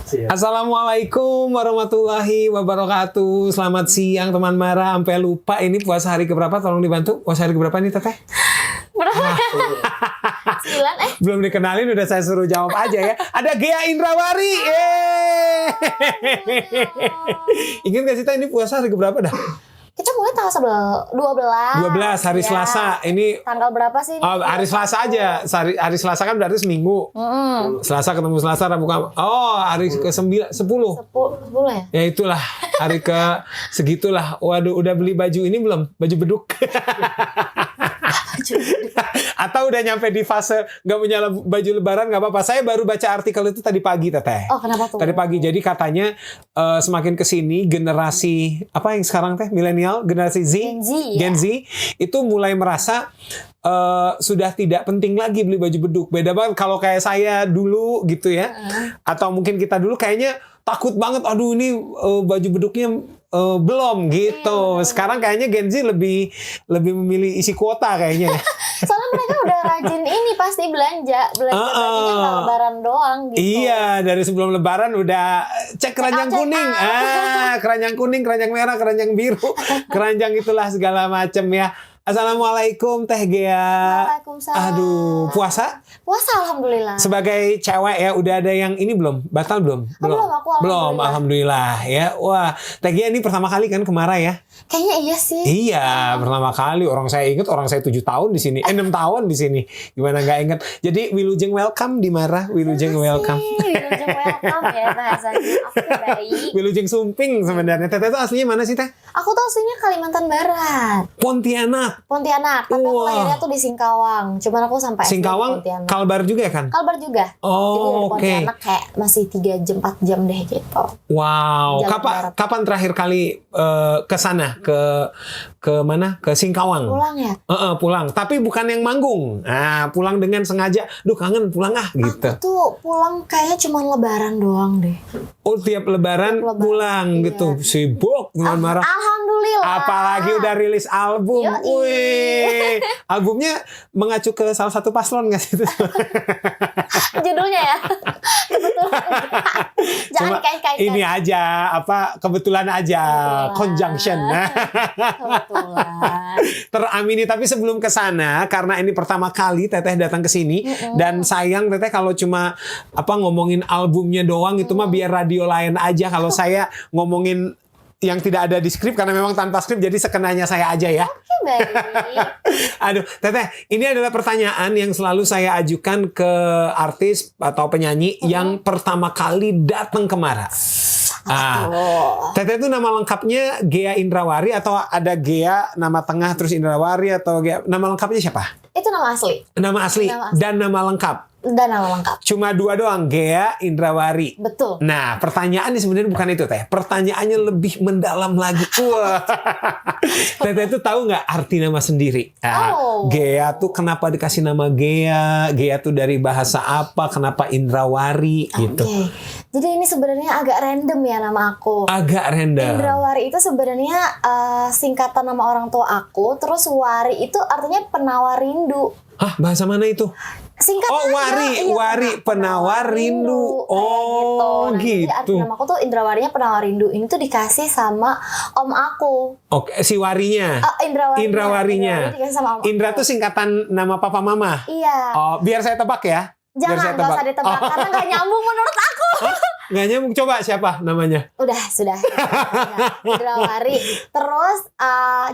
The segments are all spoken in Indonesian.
Assalamualaikum warahmatullahi wabarakatuh. Selamat siang teman Mara. Sampai lupa ini puasa hari keberapa? Tolong dibantu. Puasa hari keberapa nih Teteh? Berapa? 9 Belum dikenalin udah saya suruh jawab aja ya. Ada Ghea Indrawari. Ingat gak sih Teh ini puasa hari keberapa dah? Kita mulai tanggal 12 hari ya. Selasa. Ini tanggal berapa sih? Oh, hari Selasa aja. Hari Selasa kan berarti seminggu. Selasa ketemu Selasa, Rabu Kamis. Oh, hari ke-9, 10. 10 ya? Ya itulah hari ke segitulah. Waduh, udah beli baju ini belum? Baju beduk. Atau udah nyampe di fase nggak punya baju lebaran nggak apa-apa. Saya baru baca artikel itu tadi pagi Teteh. Oh, kenapa tuh? Tadi pagi. Jadi katanya semakin kesini generasi apa yang sekarang Teh milenial, generasi Gen Z itu mulai merasa sudah tidak penting lagi beli baju beduk. Beda banget kalau kayak saya dulu gitu ya. Atau mungkin kita dulu kayaknya takut banget. Aduh ini baju beduknya belum gitu. Sekarang kayaknya Gen Z lebih memilih isi kuota kayaknya. Soalnya mereka udah rajin ini pasti belanja bajunya nggak lebaran doang gitu. Iya, dari sebelum lebaran udah cek keranjang kuning. Keranjang kuning, keranjang merah, keranjang biru, keranjang itulah segala macam ya. Assalamualaikum Teh Ghea. Waalaikumsalam. Aduh, puasa? Puasa alhamdulillah. Sebagai cewek ya, udah ada yang ini belum? Batal belum? Belum, alhamdulillah ya. Wah, Teh Ghea ini pertama kali kan kemarin ya? Kayaknya iya sih. Iya, pertama kali. Orang saya ingat, orang saya 7 tahun di sini. 6 tahun di sini. Gimana nggak ingat? Jadi Wilujeng welcome di Mara. Wilujeng welcome. Wilujeng welcome ya bahasanya. Oke, baik. Wilujeng Sumping sebenarnya. Teteh itu aslinya mana sih Teh? Aku tuh aslinya Kalimantan Barat. Pontianak. Tapi aku lahirnya tuh di Singkawang. Cuman aku sampai Singkawang, Kalbar juga kan? Kalbar juga. Oh, oke. Pontianak kayak masih 3 jam 4 jam deh gitu. Wow. Kapan terakhir kali ke sana? Ke mana? Ke Singkawang. Pulang ya? Pulang. Tapi bukan yang manggung. Nah, pulang dengan sengaja. Duh, kangen pulang gitu. Aku tuh pulang kayaknya cuma lebaran doang deh. Oh, tiap lebaran pulang iya. gitu. Sibuk dengan Mara. Alhamdulillah. Apalagi udah rilis album. Yoi. Wih. Albumnya mengacu ke salah satu paslon nggak sih? Judulnya ya? Kebetulan. Jangan dikait-kaitkan. Ini aja, kebetulan aja. Conjunction. Kebetulan. Teramini. Tapi sebelum ke sana, karena ini pertama kali Teteh datang ke sini, dan sayang Teteh kalau cuma ngomongin albumnya doang, itu mah biar radio lain aja. Kalau saya ngomongin yang tidak ada di skrip, karena memang tanpa skrip, jadi sekenanya saya aja ya. Oke, baik. Aduh, Teteh, ini adalah pertanyaan yang selalu saya ajukan ke artis atau penyanyi yang pertama kali datang ke Mara. Teteh itu nama lengkapnya Ghea Indrawari, atau ada Ghea nama tengah terus Indrawari, atau Ghea, nama lengkapnya siapa? Itu nama asli. Nama asli dan nama lengkap. Dan nama lengkap. Cuma 2 doang, Ghea Indrawari. Betul. Nah, pertanyaannya sebenarnya bukan itu Teh. Pertanyaannya lebih mendalam lagi. Wah. Teteh itu tahu nggak arti nama sendiri? Ghea tuh kenapa dikasih nama Ghea? Ghea tuh dari bahasa apa? Kenapa Indrawari gitu? Oke. Jadi ini sebenarnya agak random ya nama aku. Agak random. Indrawari itu sebenarnya singkatan nama orang tua aku. Terus Wari itu artinya penawar rindu. Hah, bahasa mana itu? Singkatan Wari penawar rindu. Oh, gitu. Jadi arti nama aku tuh Indrawarinya penawar rindu. Ini tuh dikasih sama om aku. Oke, si Warinya. Indrawarinya. Dikasih sama om Indra aku. tuh singkatan nama papa mama. Iya. Oh, biar saya tebak ya. Jangan, gak usah ditebak karena gak nyambung menurut aku. Nggak nyambung, coba siapa namanya? Sudah. Indrawari. Terus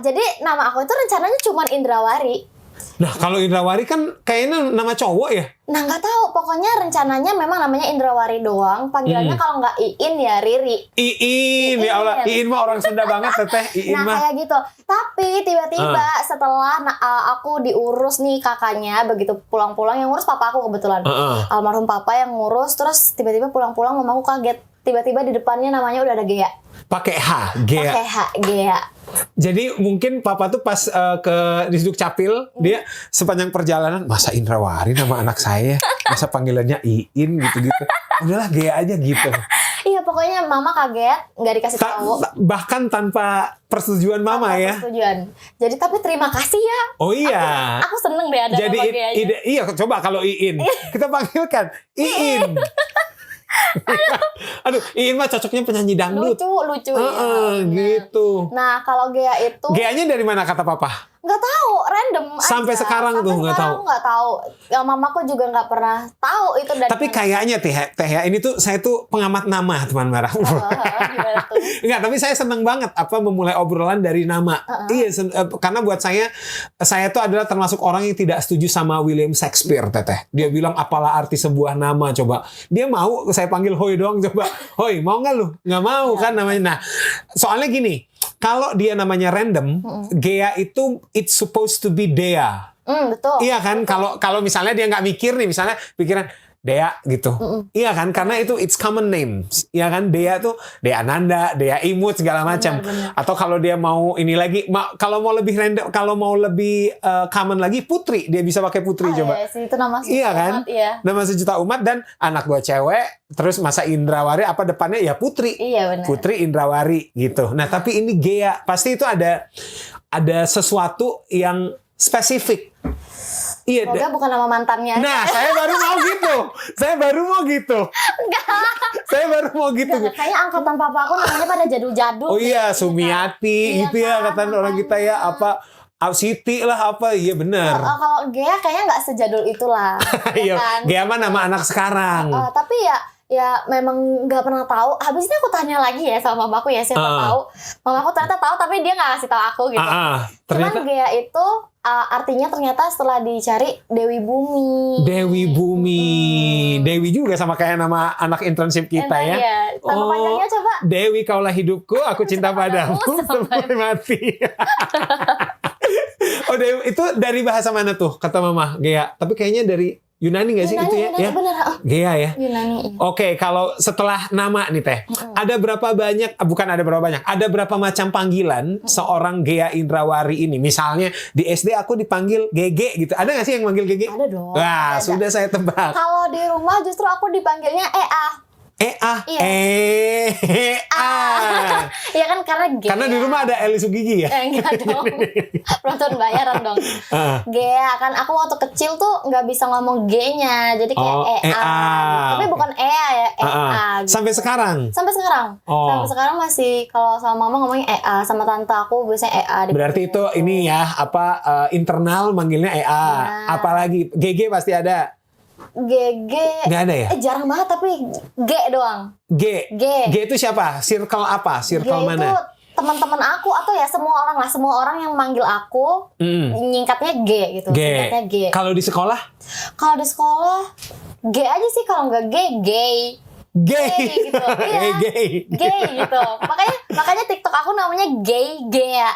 jadi nama aku itu rencananya cuma Indrawari. Nah, kalau Indrawari kan kayaknya nama cowok ya? Nah, nggak tahu. Pokoknya rencananya memang namanya Indrawari doang. Panggilannya kalau nggak Iin ya Riri. Iin, ya Allah. Iin mah orang Sunda banget, Teteh. Iin mah. Kayak gitu. Tapi tiba-tiba setelah aku diurus nih kakaknya, begitu pulang-pulang, yang ngurus papa aku kebetulan. Almarhum papa yang ngurus, terus tiba-tiba pulang-pulang mamaku kaget. Tiba-tiba di depannya namanya udah ada Ghea. Pakai H, Ghea. Pakai H, Ghea. Jadi mungkin papa tuh pas di Duk Capil, dia sepanjang perjalanan, masa Indrawari nama anak saya, masa panggilannya Iin gitu-gitu. Udahlah Ghea aja gitu. Iya, pokoknya mama kaget, nggak dikasih tahu. Bahkan tanpa persetujuan mama ya. Persetujuan. Jadi tapi terima kasih ya. Oh iya. Aku seneng deh ada jadi nama Gheanya. Iya, coba kalau Iin, kita panggilkan Iin. Aduh, Iin mah cocoknya penyanyi dangdut. Lucu ya. Gitu. Nah, kalau Gea itu Gea-nya dari mana kata papa? nggak tahu, random Sampai aja. sekarang Sampai tuh nggak tahu. Aku nggak tahu. Ya, mamaku juga nggak pernah tahu itu dari Tapi mana. kayaknya Teh ya, ini tuh saya tuh pengamat nama teman Marah. Gimana tuh? Enggak, tapi saya senang banget memulai obrolan dari nama. Iya, karena buat saya tuh adalah termasuk orang yang tidak setuju sama William Shakespeare, Teteh. Dia bilang apalah arti sebuah nama, coba. Dia mau saya panggil Hoi doang, coba. Hoi, mau nggak lu? Nggak mau kan namanya. Nah, soalnya gini, kalau dia namanya random, Gea itu it's supposed to be Dea. Betul. Iya kan, kalau misalnya dia nggak mikir nih, misalnya pikiran Dea gitu. Iya kan, karena itu it's common names. Iya kan, Dea tuh Dea Nanda, Dea Imut segala macam. Atau kalau dia mau ini lagi, kalau mau lebih random, kalau mau lebih common lagi Putri, dia bisa pakai Putri coba. Iya sih, itu nama sejuta Iya kan? umat, iya. Nama sejuta umat dan anak gua cewek, terus masa Indrawari apa depannya ya Putri. Iya benar. Putri Indrawari gitu. Nah, tapi ini Gea, pasti itu ada sesuatu yang spesifik. Iya. Semoga bukan nama mantannya. Nah, saya baru mau gitu. Enggak. Saya baru mau gitu. Kayaknya angkatan papa aku namanya pada jadul-jadul. Oh iya, deh. Sumiati Iya gitu ya kan, kata orang kita ya, apa Siti lah apa. Iya benar. Kalau Gea kayaknya nggak sejadul itulah. Iya, kan? Gea mah nama anak sekarang. Tapi ya memang nggak pernah tahu. Habis itu aku tanya lagi ya sama mamaku ya, siapa tahu. Mamaku ternyata tahu tapi dia nggak kasih tahu aku gitu. Ternyata Cuman Gea itu artinya ternyata setelah dicari Dewi Bumi. Dewi Bumi. Dewi juga sama kayak nama anak internship kita ya. Iya. Nama panjangnya coba. Dewi kaulah hidupku, aku cinta padamu sampai mati. Oh, Dewi itu dari bahasa mana tuh kata mama Gea? Tapi kayaknya dari Yunani nggak sih itu ya? Yunani, bener. Gea ya. Yunani. Iya. Oke, kalau setelah nama nih Teh, ada berapa banyak? Ada berapa macam panggilan seorang Gea Indrawari ini? Misalnya di SD aku dipanggil Gege gitu. Ada nggak sih yang manggil Gege? Ada dong. Wah, ada. sudah saya tebak. Kalau di rumah justru aku dipanggilnya Ea. Iya. Iya kan karena Gea. Karena di rumah ada Eli Sugigi ya? Enggak dong. Penonton bayaran dong. Gea kan aku waktu kecil tuh nggak bisa ngomong G-nya. Jadi kayak Ea. Tapi bukan Ea ya, Ea. Gitu. Sampai sekarang? Sampai sekarang masih kalau sama mama ngomongnya Ea, sama tante aku biasanya Ea. Berarti itu ini ya, internal manggilnya Ea. Nah. Apalagi GG pasti ada. GG Nggak ada ya? Jarang banget tapi G doang. G itu siapa? Circle apa? Circle G mana? itu teman-teman aku atau ya semua orang yang manggil aku nyingkatnya G gitu. Singkatnya G. Kalau di sekolah? Kalau di sekolah G aja sih, kalau nggak gay gitu. Iya. Gay gitu. Makanya TikTok aku namanya Gea.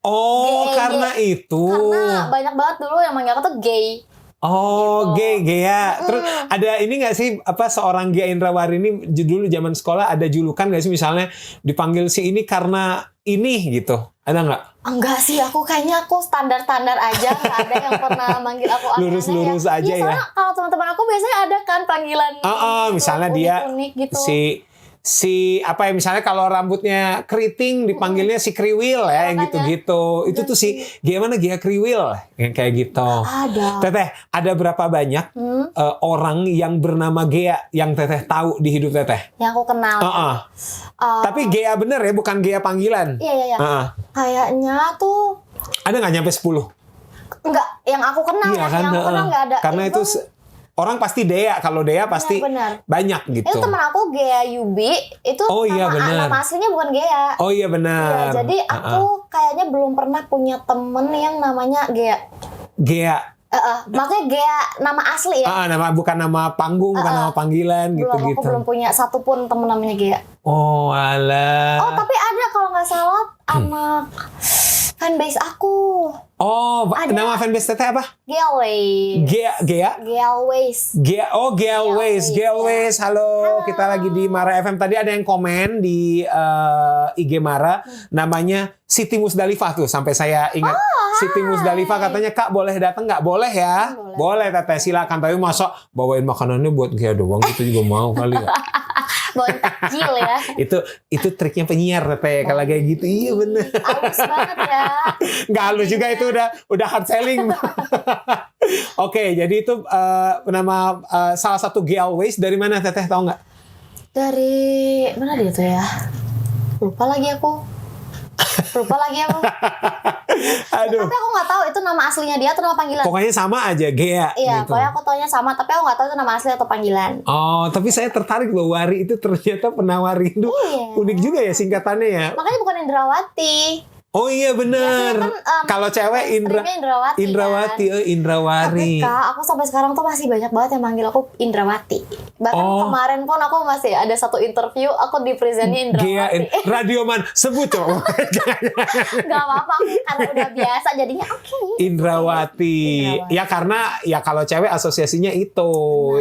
Oh, karena itu. Karena banyak banget dulu yang manggil aku tuh gay. Oh, gitu. Gea. Terus ada ini nggak sih, seorang Gea Indrawari ini dulu zaman sekolah ada julukan nggak sih, misalnya dipanggil si ini karena ini gitu? Ada nggak? Enggak sih, kayaknya aku standar-standar aja, nggak ada yang pernah manggil aku aneh-aneh. Lurus-lurus aja ya. Soalnya kalau teman-teman aku biasanya ada kan panggilan gitu, misalnya dia unik gitu. si misalnya kalau rambutnya keriting dipanggilnya si Kriwil ya, yang gitu-gitu. Itu tuh si gimana Gea Kriwil yang kayak gitu. Ada. Teteh, ada berapa banyak orang yang bernama Gea yang Teteh tahu di hidup Teteh? Yang aku kenal. Tapi Gea bener ya, bukan Gea panggilan. Iya. Kayaknya tuh ada nggak nyampe 10? Enggak, yang aku kenal. Iya kan? Yang aku kenal nggak ada. Karena itu orang pasti Dea, kalau Dea pasti benar. banyak gitu. Itu teman aku Gea Yubi, itu nama aslinya bukan Gea. Oh iya benar. Iya, jadi aku kayaknya belum pernah punya temen yang namanya Gea. Makanya Gea nama asli ya. Bukan nama panggung, bukan nama panggilan gitu-gitu. Aku belum punya satupun temen namanya Gea. Oh alah. Oh tapi ada kalau nggak salah anak fanbase aku. Oh, nama fanbase Teteh apa? Gealways. Gealways. Halo, kita lagi di Mara FM. Tadi ada yang komen di IG Mara, namanya Siti Musdalifah tuh. Sampai saya ingat Siti Musdalifah, katanya Kak boleh datang nggak? Boleh ya? Boleh Teteh, silakan. Tapi masa bawain makanannya buat Gea doang gitu juga mau kali ya? Bawain takjil ya. Itu triknya penyiar Teteh, kalau kayak gitu. Iya bener. Halus banget ya. Nggak halus juga, itu udah hard selling. Oke, jadi itu nama salah satu Gealways dari mana Teteh, tahu nggak? Dari mana dia tuh ya? Lupa lagi aku. Aduh. Tapi aku nggak tahu itu nama aslinya dia atau nama panggilan. Pokoknya sama aja, Gea. Iya, gitu. pokoknya aku taunya sama, tapi aku nggak tahu itu nama asli atau panggilan. Oh, tapi saya tertarik loh, Wari itu ternyata penawar rindu. Iya. Unik juga ya singkatannya ya. Makanya bukan Indrawati. Oh iya bener. Biasanya kan, Kalau cewek Indrawati. Indrawati, Kan? Indrawari. Tapi Kak, aku sampai sekarang tuh masih banyak banget yang manggil aku Indrawati. Bahkan kemarin pun aku masih ada satu interview, aku di presentnya Indrawati. Radioman sebut coba. Gak apa-apa, karena udah biasa jadinya oke. Indrawati. Ya karena ya kalau cewek asosiasinya itu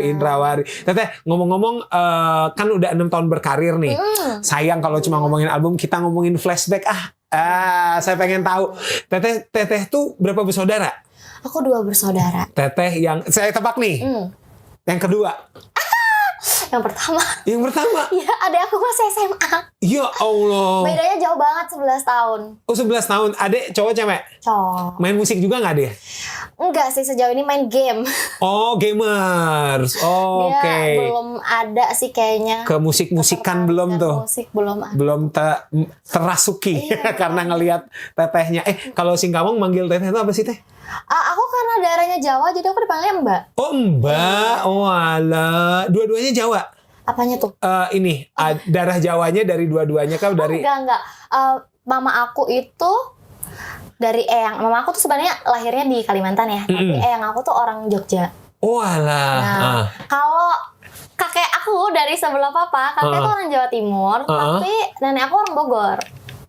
Indrawari. Teteh ngomong-ngomong kan udah 6 tahun berkarir nih. Sayang kalau cuma ngomongin album, kita ngomongin flashback saya pengen tahu. Teteh tuh berapa bersaudara? Aku 2 bersaudara. Teteh yang saya tebak nih. Yang kedua. Yang pertama. Yang pertama. Iya, adek aku masih SMA. Ya Allah. Bedanya jauh banget 11 tahun. Oh 11 tahun. Adek cowok cewek? Cowok. Main musik juga nggak dia? Enggak sih, sejauh ini main game. Oh gamers. Oh, Dia oke. belum ada sih kayaknya. Ke musik-musikan belum tuh? Musik belum ada. Belum terasuki karena ngelihat tetehnya. Kalau Singkawang manggil teteh itu apa sih teh? Aku karena daerahnya Jawa, jadi aku dipanggilnya Mbak. Oh Mbak. Oh alah. Dua-duanya Jawa? Apanya tuh? Darah Jawanya dari dua-duanya kah? Dari... Enggak. Mama aku itu dari Eyang. Mama aku tuh sebenarnya lahirnya di Kalimantan ya. Tapi Eyang aku tuh orang Jogja. Oh alah. Nah, kalau kakek aku dari sebelah papa, kakek itu orang Jawa Timur, tapi nenek aku orang Bogor.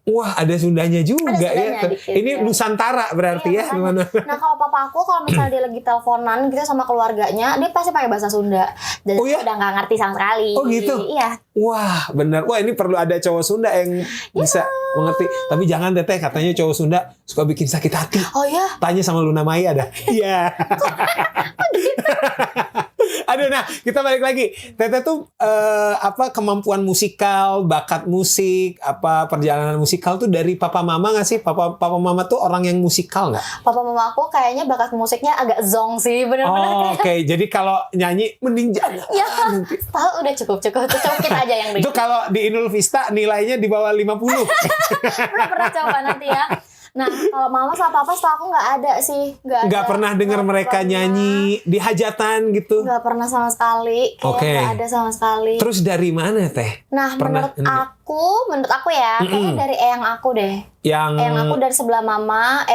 Wah, ada Sundanya juga Sundanya ya. dikit, Ini ya. Nusantara berarti ya, gimana? Nah, kalau papa aku kalau misalnya dia lagi teleponan gitu sama keluarganya, dia pasti pakai bahasa Sunda. Dan Oh, iya? udah nggak ngerti sama sekali. Oh, gitu? Iya. Wah, benar. Wah, ini perlu ada cowok Sunda yang bisa mengerti. Tapi jangan teteh, katanya cowok Sunda suka bikin sakit hati. Oh ya. Tanya sama Luna Maya dah. Iya. Aduh, nah kita balik lagi. Teteh tuh kemampuan musikal, bakat musik, perjalanan musikal tuh dari papa mama nggak sih? Papa mama tuh orang yang musikal nggak? Papa mama aku kayaknya bakat musiknya agak zong sih, bener-bener. Oh, oke. Jadi kalau nyanyi mending jangan. Ya, tahu udah cukup kita aja yang Itu kalau di Inul Vista nilainya di bawah 50. pernah coba nanti ya. Nah, kalau mama sama papa setahu aku nggak ada sih. Nggak pernah dengar mereka nyanyi di hajatan gitu? Nggak pernah sama sekali. Nggak ada sama sekali. Terus dari mana teh? Nah, menurut aku ya, kayaknya dari eyang aku deh. Eyang aku dari sebelah mama,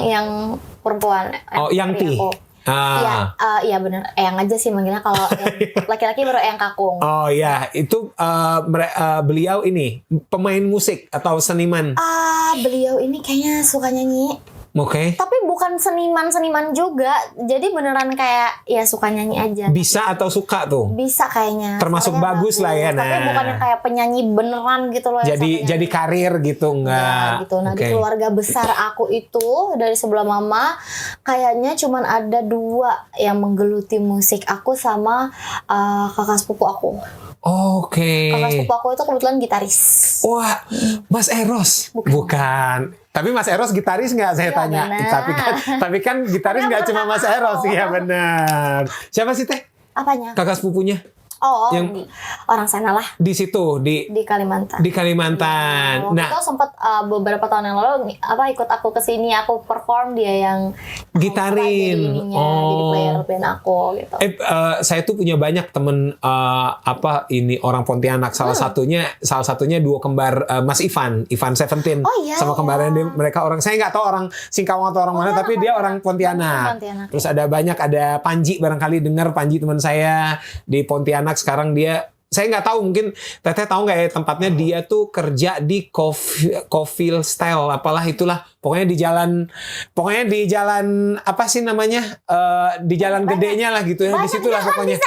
yang perempuan. Yang Ti? Iya benar. Eyang aja sih manggilnya, kalau laki-laki baru eyang kakung. Oh iya, itu beliau ini pemain musik atau seniman? Beliau ini kayaknya suka nyanyi. Oke. Tapi bukan seniman juga. Jadi beneran kayak ya suka nyanyi aja. Bisa atau suka tuh? Bisa kayaknya. Termasuk bagus lah ya. Tapi bukan yang kayak penyanyi beneran gitu loh. Jadi karir gitu enggak? Gitu. Nah, di keluarga besar aku itu dari sebelah mama kayaknya cuman ada 2 yang menggeluti musik, aku sama kakak sepupu aku. Oke. Kakak sepupu aku itu kebetulan gitaris. Wah, Mas Eros? Bukan. Tapi Mas Eros gitaris nggak, saya tanya. Tapi kan gitaris nggak cuma Mas Eros. Iya benar. Siapa sih teh? Apanya? Kakak sepupunya. Oh, orang sana lah. Di situ di Kalimantan. Di Kalimantan. Nah, itu sempat beberapa tahun yang lalu ikut aku ke sini, aku perform, dia yang gitarin. Jadi player band aku gitu. Saya tuh punya banyak temen orang Pontianak. Salah satunya duo kembar Mas Ivan Seventeen. Oh, iya, sama kembarannya mereka orang, saya nggak tahu orang Singkawang atau orang mana, tapi dia orang Pontianak. Terus ada Panji, barangkali dengar Panji teman saya di Pontianak. Sekarang saya nggak tahu, mungkin Teteh tahu nggak ya tempatnya. Dia tuh kerja di Coffee Style, apalah itulah. Pokoknya di jalan apa sih namanya? Di jalan gedenya lah gitu ya. Di situ lah pokoknya.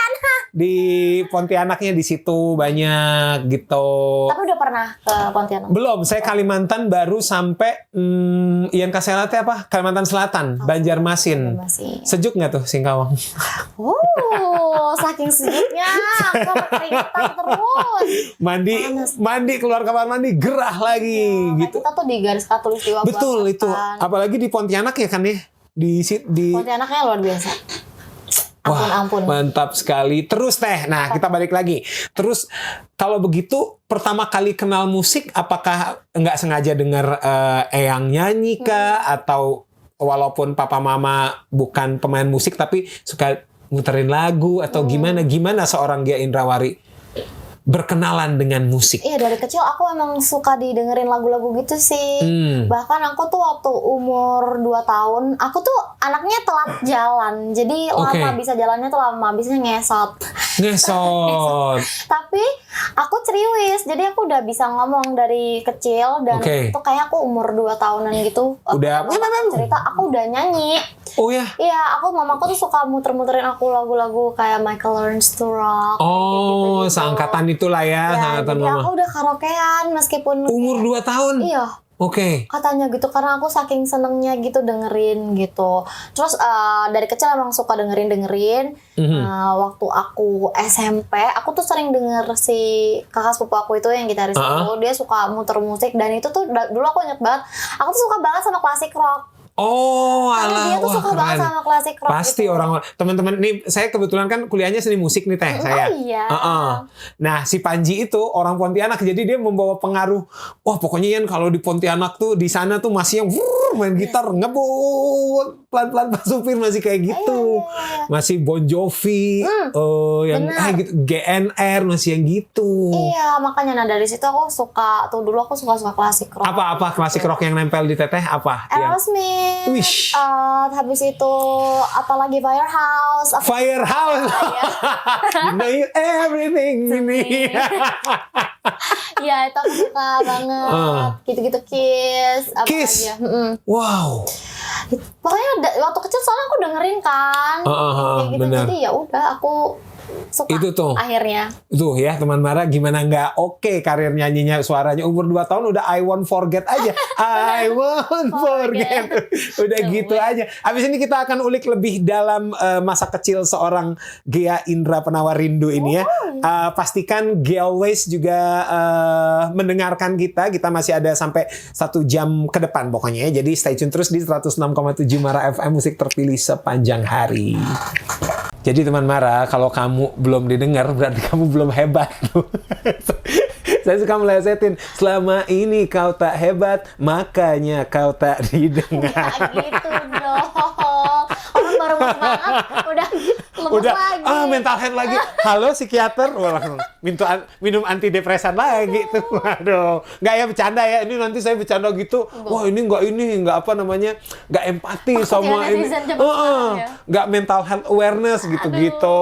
Di Pontianaknya di situ banyak gitu. Tapi udah pernah ke Pontianak? Belum, saya Kalimantan baru sampai Ian Kasela teh apa? Kalimantan Selatan, Banjarmasin. Sejuk nggak tuh Singkawang? Saking sejuknya, keringetan terus. Mandi keluar kamar mandi gerah lagi gitu. Kita tuh di garis khatulistiwa. Betul itu. Apalagi di Pontianak ya kan ya. Di Pontianaknya luar biasa. Ampun. Mantap sekali. Terus Teh, nah kita balik lagi. Terus kalau begitu pertama kali kenal musik, apakah nggak sengaja dengar Eyang nyanyi kah? Atau walaupun papa mama bukan pemain musik tapi suka muterin lagu atau gimana seorang Gia Indrawari berkenalan dengan musik? Iya, dari kecil aku emang suka didengerin lagu-lagu gitu sih. Bahkan aku tuh waktu umur 2 tahun, aku tuh anaknya telat jalan. Jadi lama, bisa jalannya tuh lama, biasanya ngesot. Tapi aku ceriwis, jadi aku udah bisa ngomong dari kecil. Dan itu kayak aku umur 2 tahunan gitu. Udah cerita, aku udah nyanyi. Oh ya? Iya, mamaku tuh suka muter-muterin aku lagu-lagu kayak Michael Learns to Rock. Oh, gitu. Seangkatan itulah ya, seangkatan jadi mama. aku udah karaokean meskipun umur 2 tahun? Iya. Katanya gitu, karena aku saking senengnya gitu dengerin gitu. Terus dari kecil emang suka dengerin. Waktu aku SMP, aku tuh sering denger si kakak sepupu aku itu yang gitaris itu. Dia suka muter musik, dan itu tuh dulu aku inget banget. Aku tuh suka banget sama klasik rock. Oh, alah. Dia tuh suka banget sama klasik rock. Pasti gitu. Orang teman-teman nih, saya kebetulan kan kuliahnya seni musik nih Teh, saya. Oh iya. Nah, si Panji itu orang Pontianak, jadi dia membawa pengaruh. Wah, pokoknya Yan kalau di Pontianak tuh di sana tuh masih yang main gitar ngebut pelan-pelan Pak Supir masih kayak gitu. Masih Bon Jovi, yang gitu, GNR masih yang gitu. Iya, makanya nah dari situ aku suka klasik rock. Apa klasik rock yang nempel di Teteh apa? Aerosmith. Habis itu apalagi Firehouse. You know you everything to me. Iya, itu aku suka banget. Gitu-gitu Kiss. Wow. Pokoknya waktu kecil soalnya aku dengerin kan. Kayak gitu. Bener. Jadi ya udah aku suka itu tuh akhirnya. Tuh ya teman Mara, gimana nggak oke karir nyanyinya, suaranya umur 2 tahun udah I won't forget aja. I won't forget. Udah gitu aja. Habis ini kita akan ulik lebih dalam masa kecil seorang Gia Indra Penawar Rindu ini ya. Pastikan Gia Always juga mendengarkan kita. Kita masih ada sampai 1 jam ke depan pokoknya ya. Jadi stay tune terus di 106,7 Mara FM, musik terpilih sepanjang hari. Jadi teman Mara, kalau kamu belum didengar berarti kamu belum hebat. Saya suka melesetin, selama ini kau tak hebat, makanya kau tak didengar. Ya gitu dong. Orang baru mau semangat, udah lemes lagi. Mental health lagi. Halo psikiater, minum antidepresan lagi tuh. Waduh, nggak ya bercanda ya. Ini nanti saya bercanda gitu. Wah ini nggak apa namanya, nggak empati sama ini. Nggak mental health awareness gitu-gitu.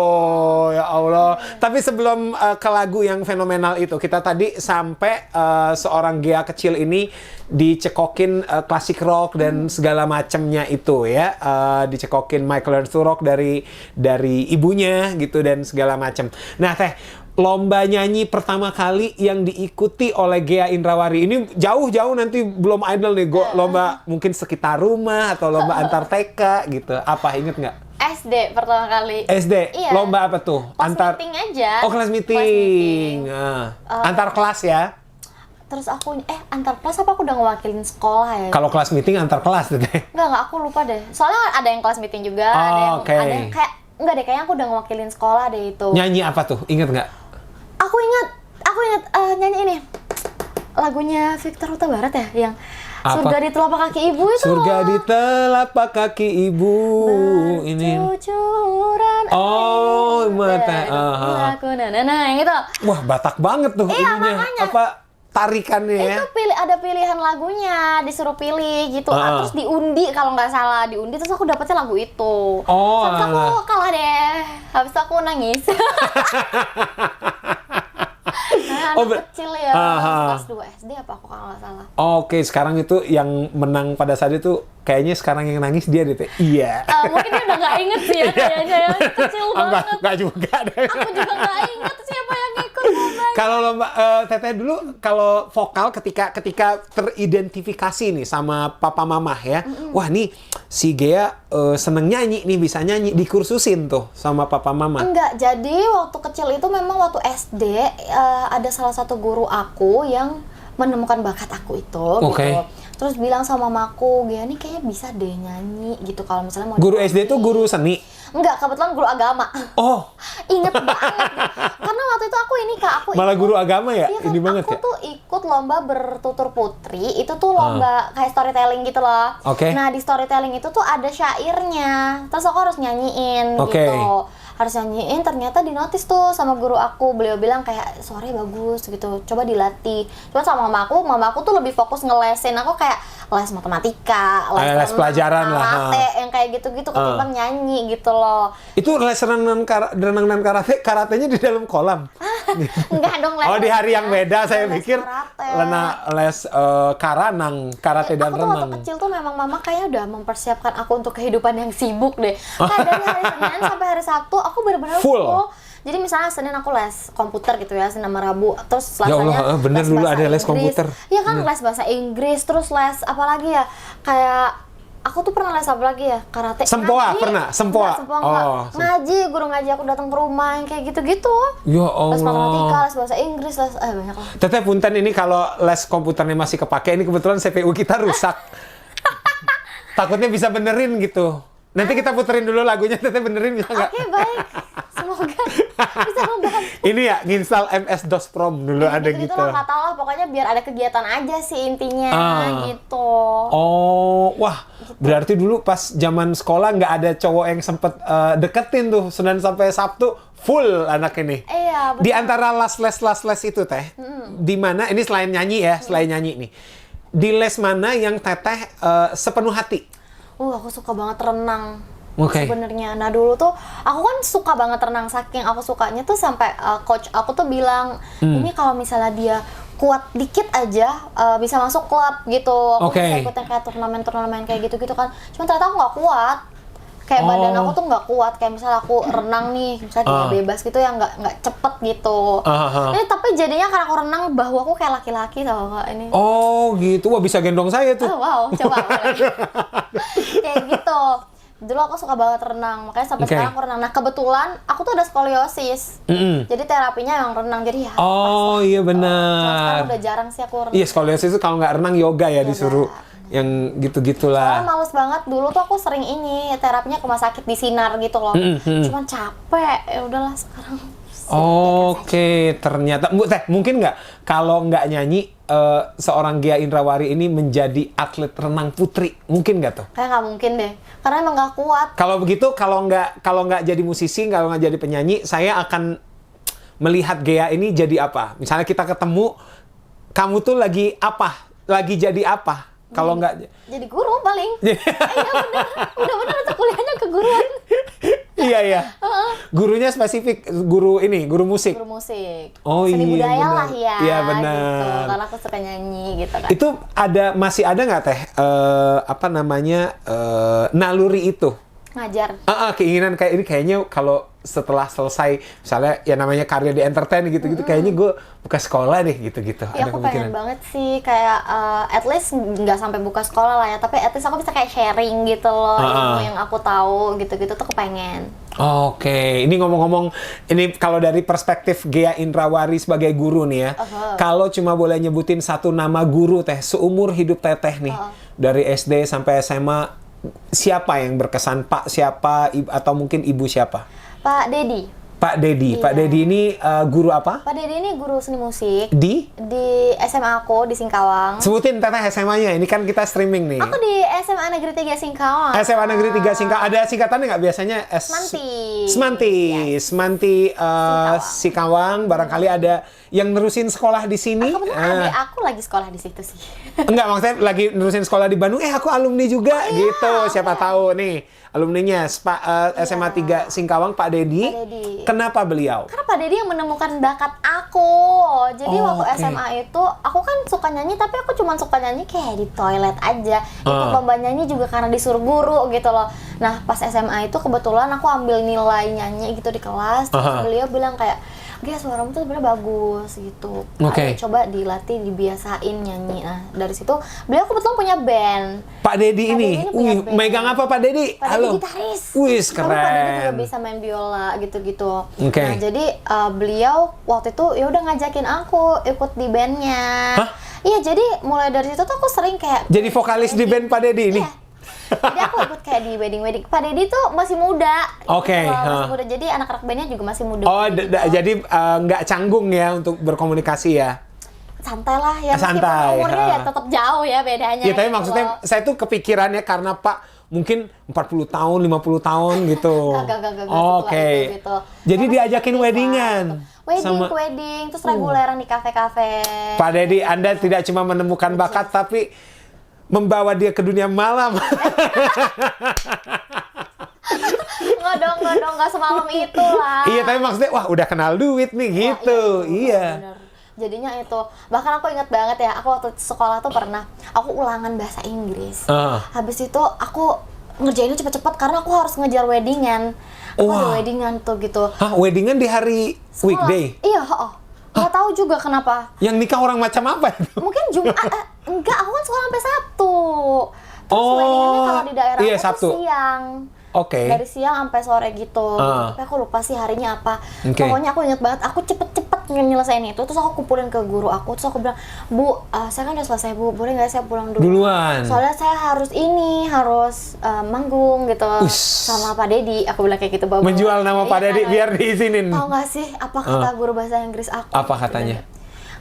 Ya Allah. Tapi sebelum ke lagu yang fenomenal itu, kita tadi sampai seorang Gia kecil ini dicekokin klasik rock dan segala macamnya itu ya. Dicekokin Michael Learns to Rock dari ibunya gitu dan segala macam. Nah Teh, lomba nyanyi pertama kali yang diikuti oleh Gia Indrawari ini jauh-jauh nanti belum idol nih, lomba mungkin sekitar rumah atau lomba antar TK gitu. Apa inget nggak? SD pertama kali. SD? Iya. Lomba apa tuh? Meeting aja. Oh, kelas meeting. Antar kelas ya? Terus aku, antar kelas apa aku udah ngewakilin sekolah ya? Kalau kelas meeting antar kelas deh. Enggak, aku lupa deh. Soalnya ada yang kelas meeting juga, ada yang kayaknya aku udah ngewakilin sekolah deh itu. Nyanyi apa tuh? Ingat nggak? Aku ingat nyanyi ini. Lagunya Victor Huta Barat ya, yang apa? Surga di telapak kaki ibu itu. Surga di telapak kaki ibu. Ini. Bercucuran. Oh, mata. Yang itu. Wah, Batak banget tuh ininya. Makanya. Apa tarikannya ya? Itu ada pilihan lagunya, disuruh pilih gitu. Terus diundi kalau nggak salah, terus aku dapetnya lagu itu. Terus aku kalah deh. Habis itu aku nangis. Anak kecil ya, kelas 2 SD apa aku kalau nggak salah. Oke, sekarang itu yang menang pada saat itu kayaknya sekarang yang nangis dia deh. Iya. Mungkin dia udah nggak inget sih ya kayaknya ya. Kecil banget. Enggak juga deh. Aku juga nggak inget siapa yang ikut. Kalau lomba Teteh dulu kalau vokal ketika teridentifikasi nih sama papa mama ya. Wah nih si Gia seneng nyanyi nih, bisa nyanyi, dikursusin tuh sama papa mama. Enggak, jadi waktu kecil itu memang waktu SD ada salah satu guru aku yang menemukan bakat aku itu gitu. terus bilang sama mamaku, Gia nih kayaknya bisa deh nyanyi gitu kalau misalnya mau Guru nyanyi. SD itu guru seni? Enggak, kebetulan guru agama. Oh. Ingat banget. Karena waktu itu aku Malah guru agama ya? Iya kan, ini banget aku ya? tuh ikut lomba bertutur putri, itu tuh lomba kayak storytelling gitu loh. Oke. Nah di storytelling itu tuh ada syairnya, terus aku harus nyanyiin gitu. Harus nyanyiin, ternyata dinotis tuh sama guru aku. Beliau bilang kayak suaranya bagus gitu, coba dilatih. Cuma sama mamaku tuh lebih fokus ngelesin aku kayak les matematika, les pelajaran lah. karate, yang kayak gitu-gitu ketimbang nyanyi gitu loh. Itu les renang dan karatenya di dalam kolam? Enggak dong, les. Oh, di hari yang beda saya les pikir karate. les karate dan aku tuh renang. waktu kecil tuh memang mama kayaknya udah mempersiapkan aku untuk kehidupan yang sibuk deh. Kayak dari hari Senin sampai hari Sabtu aku benar-benar full. Jadi misalnya Senin aku les komputer gitu ya, Senin sama Rabu, terus Ya Selasanya Allah, bener les dulu bahasa ada les Inggris. komputer. Iya kan, les bahasa Inggris, terus les apa lagi ya? Kayak aku tuh pernah les apa lagi ya? Karate. Sempoa ngaji. pernah? Sempoa? Enggak, sempoa enggak. Oh, Ngaji, guru ngaji aku datang ke rumah yang kayak gitu-gitu. Ya Les matematika, Allah. les bahasa Inggris, les banyak lah. Teteh punten ini kalau les komputernya masih kepake, ini kebetulan CPU kita rusak. Takutnya bisa benerin gitu. Nanti kita puterin dulu lagunya, Teteh benerin bisa nggak? Oke, baik. Semoga bisa membantu. Ini ya, nginstal MS-DOS Prom dulu ada gitu. Gitu lah, nggak tahu lah, pokoknya biar ada kegiatan aja sih intinya gitu. Oh, wah, berarti dulu pas zaman sekolah nggak ada cowok yang sempet deketin tuh Senin sampai Sabtu full anak ini. Iya, betul. Di antara las les itu Teh, di mana ini selain nyanyi ya, selain nyanyi nih, di les mana yang Teteh sepenuh hati? Aku suka banget renang. Oke. Sebenarnya, nah dulu tuh aku kan suka banget renang, saking aku sukanya tuh sampai coach aku tuh bilang ini kalau misalnya dia kuat dikit aja bisa masuk klub gitu. Aku bisa ikutin kayak turnamen kayak gitu kan. Cuma ternyata aku nggak kuat. Kayak badan aku tuh nggak kuat. Kayak misalnya aku renang nih, misalnya kayak bebas gitu ya nggak cepet gitu. Ini tapi jadinya karena aku renang bahu aku kayak laki-laki tau gak ini. Oh gitu, wah bisa gendong saya tuh. Oh, wow, coba kayak gitu. Dulu aku suka banget renang, makanya sampai sekarang aku renang. Nah kebetulan aku tuh ada skoliosis, jadi terapinya yang renang. Jadi ya. Oh iya benar. Sekarang udah jarang sih aku renang. Iya, skoliosis itu kalau nggak renang yoga ya disuruh. Yang gitu-gitulah. Soalnya males banget, dulu tuh aku sering ini terapinya ke rumah sakit di Sinar gitu loh. Cuman capek, ya udahlah sekarang. Oke, ternyata mungkin nggak kalau nggak nyanyi seorang Gia Indrawari ini menjadi atlet renang putri, mungkin nggak tuh? Kayak nggak mungkin deh, karena emang nggak kuat. Kalau begitu, kalau nggak jadi musisi, kalau nggak jadi penyanyi, saya akan melihat Gia ini jadi apa? Misalnya kita ketemu, kamu tuh lagi apa? Lagi jadi apa? Kalau nggak jadi guru paling. Iya bener atau kuliahnya keguruan. Iya. Gurunya spesifik, guru musik. Guru musik. Oh Seni iya, budaya benar. lah ya. Iya benar. Gitu. Karena aku suka nyanyi gitu kan. Itu masih ada nggak Teh naluri itu? Ngajar. Keinginan kayak ini kayaknya kalau setelah selesai misalnya ya namanya karya di entertain gitu-gitu kayaknya gue buka sekolah deh gitu-gitu. Ya aku pengen banget sih kayak at least nggak sampai buka sekolah lah ya, tapi at least aku bisa kayak sharing gitu loh ilmu yang aku tahu gitu-gitu tuh kepengen. Oke, ini ngomong-ngomong ini kalau dari perspektif Gia Indrawari sebagai guru nih ya. Kalau cuma boleh nyebutin satu nama guru Teh seumur hidup Teteh nih dari SD sampai SMA, siapa yang berkesan? Pak siapa atau mungkin Ibu siapa? Pak Dedi. Pak Dedi. Iya. Pak Dedi ini guru apa? Pak Dedi ini guru seni musik Di SMA aku di Singkawang. Sebutin Teteh SMA-nya. Ini kan kita streaming nih. Aku di SMA Negeri 3 Singkawang. SMA Negeri 3 Singkawang. Ada singkatannya nggak biasanya? Semanti. Semanti Singkawang. Barangkali ada yang nerusin sekolah di sini. Kebetulan adik aku lagi sekolah di situ sih. Enggak, maksudnya lagi nerusin sekolah di Bandung. Aku alumni juga gitu. Siapa tahu nih. Alumninya SMA 3 Singkawang, Pak Dedi. Kenapa beliau? Karena Pak Dedi yang menemukan bakat aku. Jadi waktu SMA itu aku kan suka nyanyi, tapi aku cuma suka nyanyi kayak di toilet aja. Ikut lomba nyanyi juga karena disuruh guru gitu loh. Nah pas SMA itu kebetulan aku ambil nilai nyanyi gitu di kelas. Terus beliau bilang kayak, Gia suaramu tuh sebenarnya bagus gitu. Oke. Coba dilatih, dibiasain nyanyi. Nah dari situ beliau kebetulan punya band. Pak Dedi ini, punya band. megang apa Pak Dedi? Pak Dedi gitaris. Wih, Kalau Pak Dedi juga keren. bisa main biola gitu-gitu. Oke. Nah jadi beliau waktu itu ya udah ngajakin aku ikut di bandnya. Hah? Iya jadi mulai dari situ tuh aku sering kayak Jadi vokalis di band Pak Dedi ini? Iya. Jadi aku ikut kayak di wedding. Pak Dedi tuh masih muda. Oke, Gitu loh, masih huh. muda. Jadi anak-anak bandnya juga masih muda. Oh, gitu. jadi nggak canggung ya untuk berkomunikasi ya? Santai lah ya. Santai, Meskipun umurnya ya huh. tetap jauh ya bedanya. Ya, tapi gitu maksudnya loh. saya tuh kepikirannya karena Pak mungkin 40 tahun, 50 tahun gitu. Gak, Oke. gitu. Jadi Ya, diajakin bisa. weddingan. Wedding, terus reguleran di kafe-kafe. Pak Dedi, Anda tidak cuma menemukan bakat, tapi membawa dia ke dunia malam. Nggak dong, nggak semalam itu lah. Iya, tapi maksudnya, wah udah kenal duit nih, gitu. Iya. Bener. Jadinya itu, bahkan aku ingat banget ya, aku waktu sekolah tuh pernah, aku ulangan bahasa Inggris. Habis itu aku ngerjainnya cepet-cepet karena aku harus ngejar weddingan. Aku ada weddingan tuh gitu. Hah, weddingan di hari Sekolah. weekday? Iya, nggak tahu juga kenapa. Yang nikah orang macam apa itu? Mungkin Jumat, enggak, aku kan sekolah sampai Sabtu. Terus weddingannya kalau di daerah iya, aku Sabtu. tuh siang. Oke. Dari siang sampai sore gitu. Tapi aku lupa sih harinya apa. Oke. Pokoknya aku ingat banget, aku cepet-cepet nyelesain itu. Terus aku kumpulin ke guru aku. Terus aku bilang, Bu, saya kan udah selesai Bu, boleh nggak saya pulang dulu? Duluan. Soalnya saya harus manggung gitu. Sama Pak Dedi. Aku bilang kayak gitu. Bawa Menjual nama Pak Dedi biar diizinin. Tahu nggak sih apa kata guru bahasa Inggris aku? Apa katanya?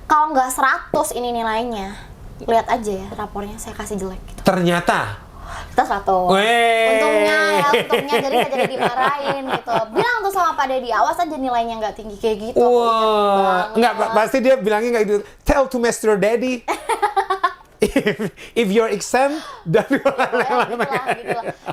Kalau nggak 100 ini nilainya, lihat aja ya rapornya, saya kasih jelek gitu. Ternyata. Kita 100. Untungnya jadi nggak jadi dimarahin gitu. Bilang tuh sama Pak Dedi, awas aja nilainya nggak tinggi kayak gitu. Wah, enggak, pasti dia bilangnya nggak gitu. Tell to Mr. Daddy. If your exam dan gitu lah.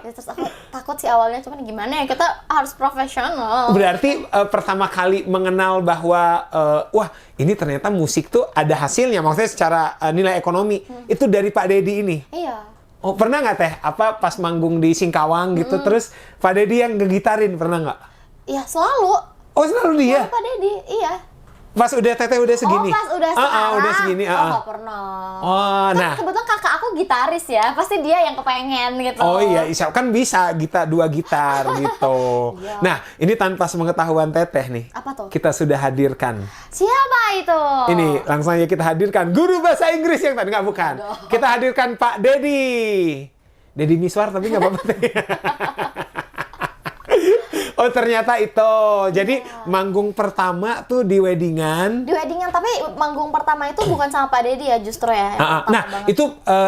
Ya, terus aku takut sih awalnya, cuman gimana ya, kita harus profesional. berarti pertama kali mengenal bahwa wah ini ternyata musik tuh ada hasilnya, maksudnya secara nilai ekonomi itu dari Pak Dedi ini. Iya. Oh, pernah nggak Teh? Apa pas manggung di Singkawang gitu, terus Pak Dedi yang ngegitarin, pernah nggak? Iya selalu. Oh, selalu dia? Pak Dedi, iya. Pas udah Teteh udah segini? Oh, pas udah sekarang? udah segini. Nggak pernah. Oh, Kan nah. kebetulan kakak aku gitaris ya, pasti dia yang kepengen gitu. Oh iya, kan bisa dua gitar gitu. Iya. Nah, ini tanpa sepengetahuan Teteh nih. Apa tuh? Kita sudah hadirkan. Siapa itu? Ini langsung aja kita hadirkan guru bahasa Inggris yang tadi, nggak bukan. Kita hadirkan Pak Dedi. Dedi Miswar tapi nggak apa-apa. Oh ternyata itu. Jadi manggung pertama tuh di weddingan. Di weddingan, tapi manggung pertama itu bukan sama Pak Dedi ya justru ya. Nah banget. itu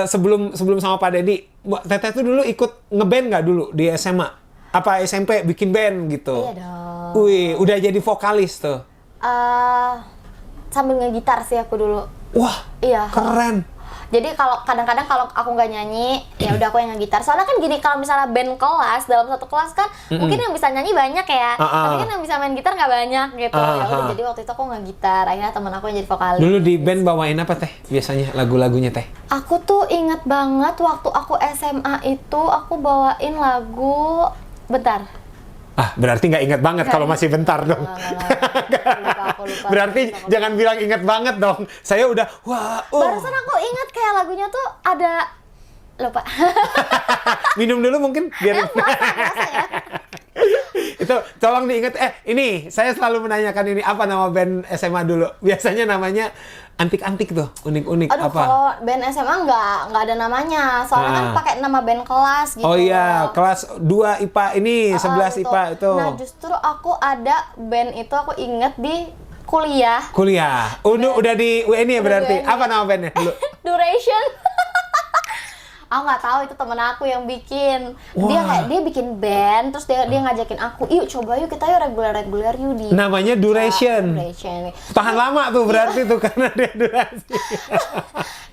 sebelum sama Pak Dedi, Teteh tuh dulu ikut ngeband nggak dulu di SMA? Apa SMP bikin band gitu? Iya dong. Wih, udah jadi vokalis tuh. Sambil ngegitar sih aku dulu. Wah, Iya. keren. Jadi kalau kadang-kadang kalau aku nggak nyanyi, ya udah aku yang ngegitar. Soalnya kan gini, kalau misalnya band kelas, dalam satu kelas kan mungkin yang bisa nyanyi banyak ya. Tapi kan yang bisa main gitar nggak banyak gitu. Ya udah, jadi waktu itu aku ngegitar. Akhirnya teman aku yang jadi vokalis. Dulu di band bawain apa Teh? Biasanya lagu-lagunya Teh? Aku tuh inget banget waktu aku SMA itu aku bawain lagu, bentar. Berarti nggak inget banget kalau masih bentar dong. Lupa. Berarti jangan bilang inget banget dong. Saya udah, Barusan aku ingat kayak lagunya tuh ada, lupa. Minum dulu mungkin biar. Masa ya? Itu tolong diingat. Ini saya selalu menanyakan ini, apa nama band SMA dulu? Biasanya namanya antik-antik tuh, unik-unik. Aduh, apa? kalau band SMA nggak ada namanya. Soalnya kan pakai nama band kelas gitu. Oh iya, kelas 2 IPA ini, 11 gitu. IPA itu. Nah, justru aku ada band itu aku inget di kuliah. Kuliah. Udah di UNI ya berarti. UNI. Apa nama bandnya dulu? Duration. Aku nggak tahu, itu temen aku yang bikin. Dia bikin band, terus dia ngajakin aku, yuk coba yuk kita yuk reguler yuk di. Namanya Duration. Duration. Tahan lama tuh berarti tuh karena dia durasi.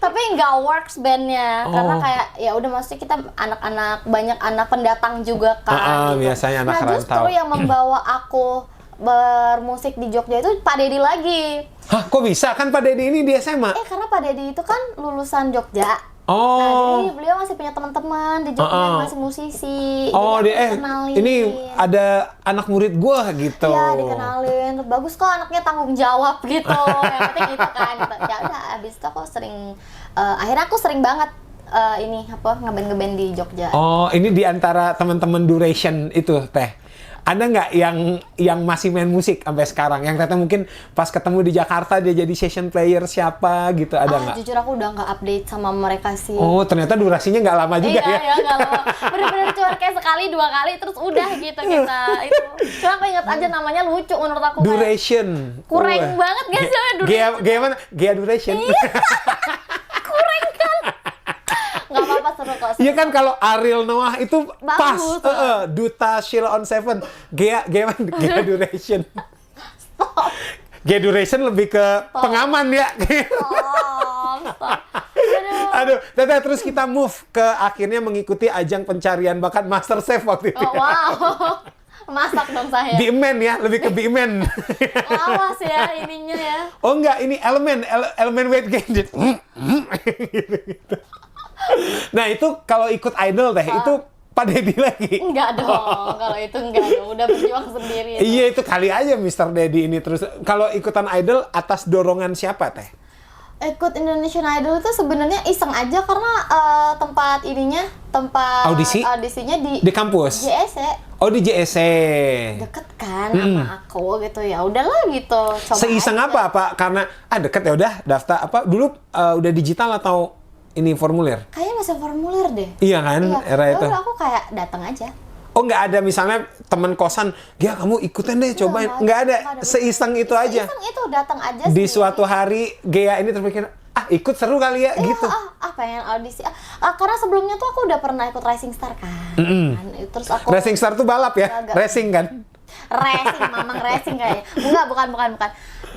Tapi nggak works bandnya, karena kayak ya udah, maksudnya kita anak-anak, banyak anak pendatang juga kan. Biasanya anak nah, rantau. justru yang membawa aku bermusik di Jogja itu Pak Dedi lagi. Hah, kok bisa? Kan Pak Dedi ini di SMA. Karena Pak Dedi itu kan lulusan Jogja. Oh. Nah, jadi beliau masih punya teman-teman di Jogja, masih musisi. Oh, jadi dikenalin. ini ada anak murid gua gitu. Iya, dikenalin. Bagus kok anaknya, tanggung jawab gitu. Yang penting gitu kan. Gitu. Ya udah, abis itu aku akhirnya aku sering banget ngeband-ngeband di Jogja. Oh, ini di antara teman-teman Duration itu, Teh. Ada nggak yang masih main musik sampai sekarang? Yang Teteh mungkin pas ketemu di Jakarta dia jadi session player siapa gitu, ada nggak? Jujur aku udah nggak update sama mereka sih. Oh, ternyata durasinya nggak lama juga ya? Iya, nggak lama. Bener-bener cuma kayak sekali, 2 kali, terus udah gitu kita. Itu. Cuma aku ingat aja namanya lucu menurut aku. Duration. Kurang banget gak sih Duration? Gaya mana? Gaya Duration. Kurang kan? Nggak apa-apa, seru kok. Iya kan kalau Ariel Noah itu pas. Bagus. Duta Sheila on Seven. Gaya Duration. Stop. Gaya Duration lebih ke pengaman ya. Stop. Aduh, Teteh, terus kita move ke akhirnya mengikuti ajang pencarian bakat Master Chef waktu itu. Oh, wow. Masak dong saya. Big-man ya, lebih ke big-man. Awas ya ininya ya. Oh enggak, ini elemen weight gain. Gitu. Nah, itu kalau ikut idol Teh, itu Pak Deddy lagi. Enggak dong, kalau itu enggak dong, udah berjuang sendiri. Iya, itu kali aja Mr. Deddy ini terus. Kalau ikutan idol atas dorongan siapa Teh? Ikut Indonesian Idol itu sebenarnya iseng aja karena tempat audisinya di kampus. JSC. Oh, di JSC. Deket kan sama aku gitu, ya udahlah gitu. Coba seiseng aja. apa? Karena deket ya udah daftar apa dulu udah digital atau ini formulir? Kayaknya masih formulir deh. Iya kan, era itu. Udah aku kayak datang aja. Oh, nggak ada misalnya teman kosan, ya kamu ikutin deh, cobain. Nggak ada, seiseng itu aja. Seiseng itu datang aja Di sendiri. suatu hari Gea ini terpikir, ikut seru kali ya, gitu. Pengen audisi. Karena sebelumnya tuh aku udah pernah ikut Rising Star kan. Terus aku Racing Star tuh balap ya, Agak. racing kan? Mamang racing kayaknya. Enggak, bukan.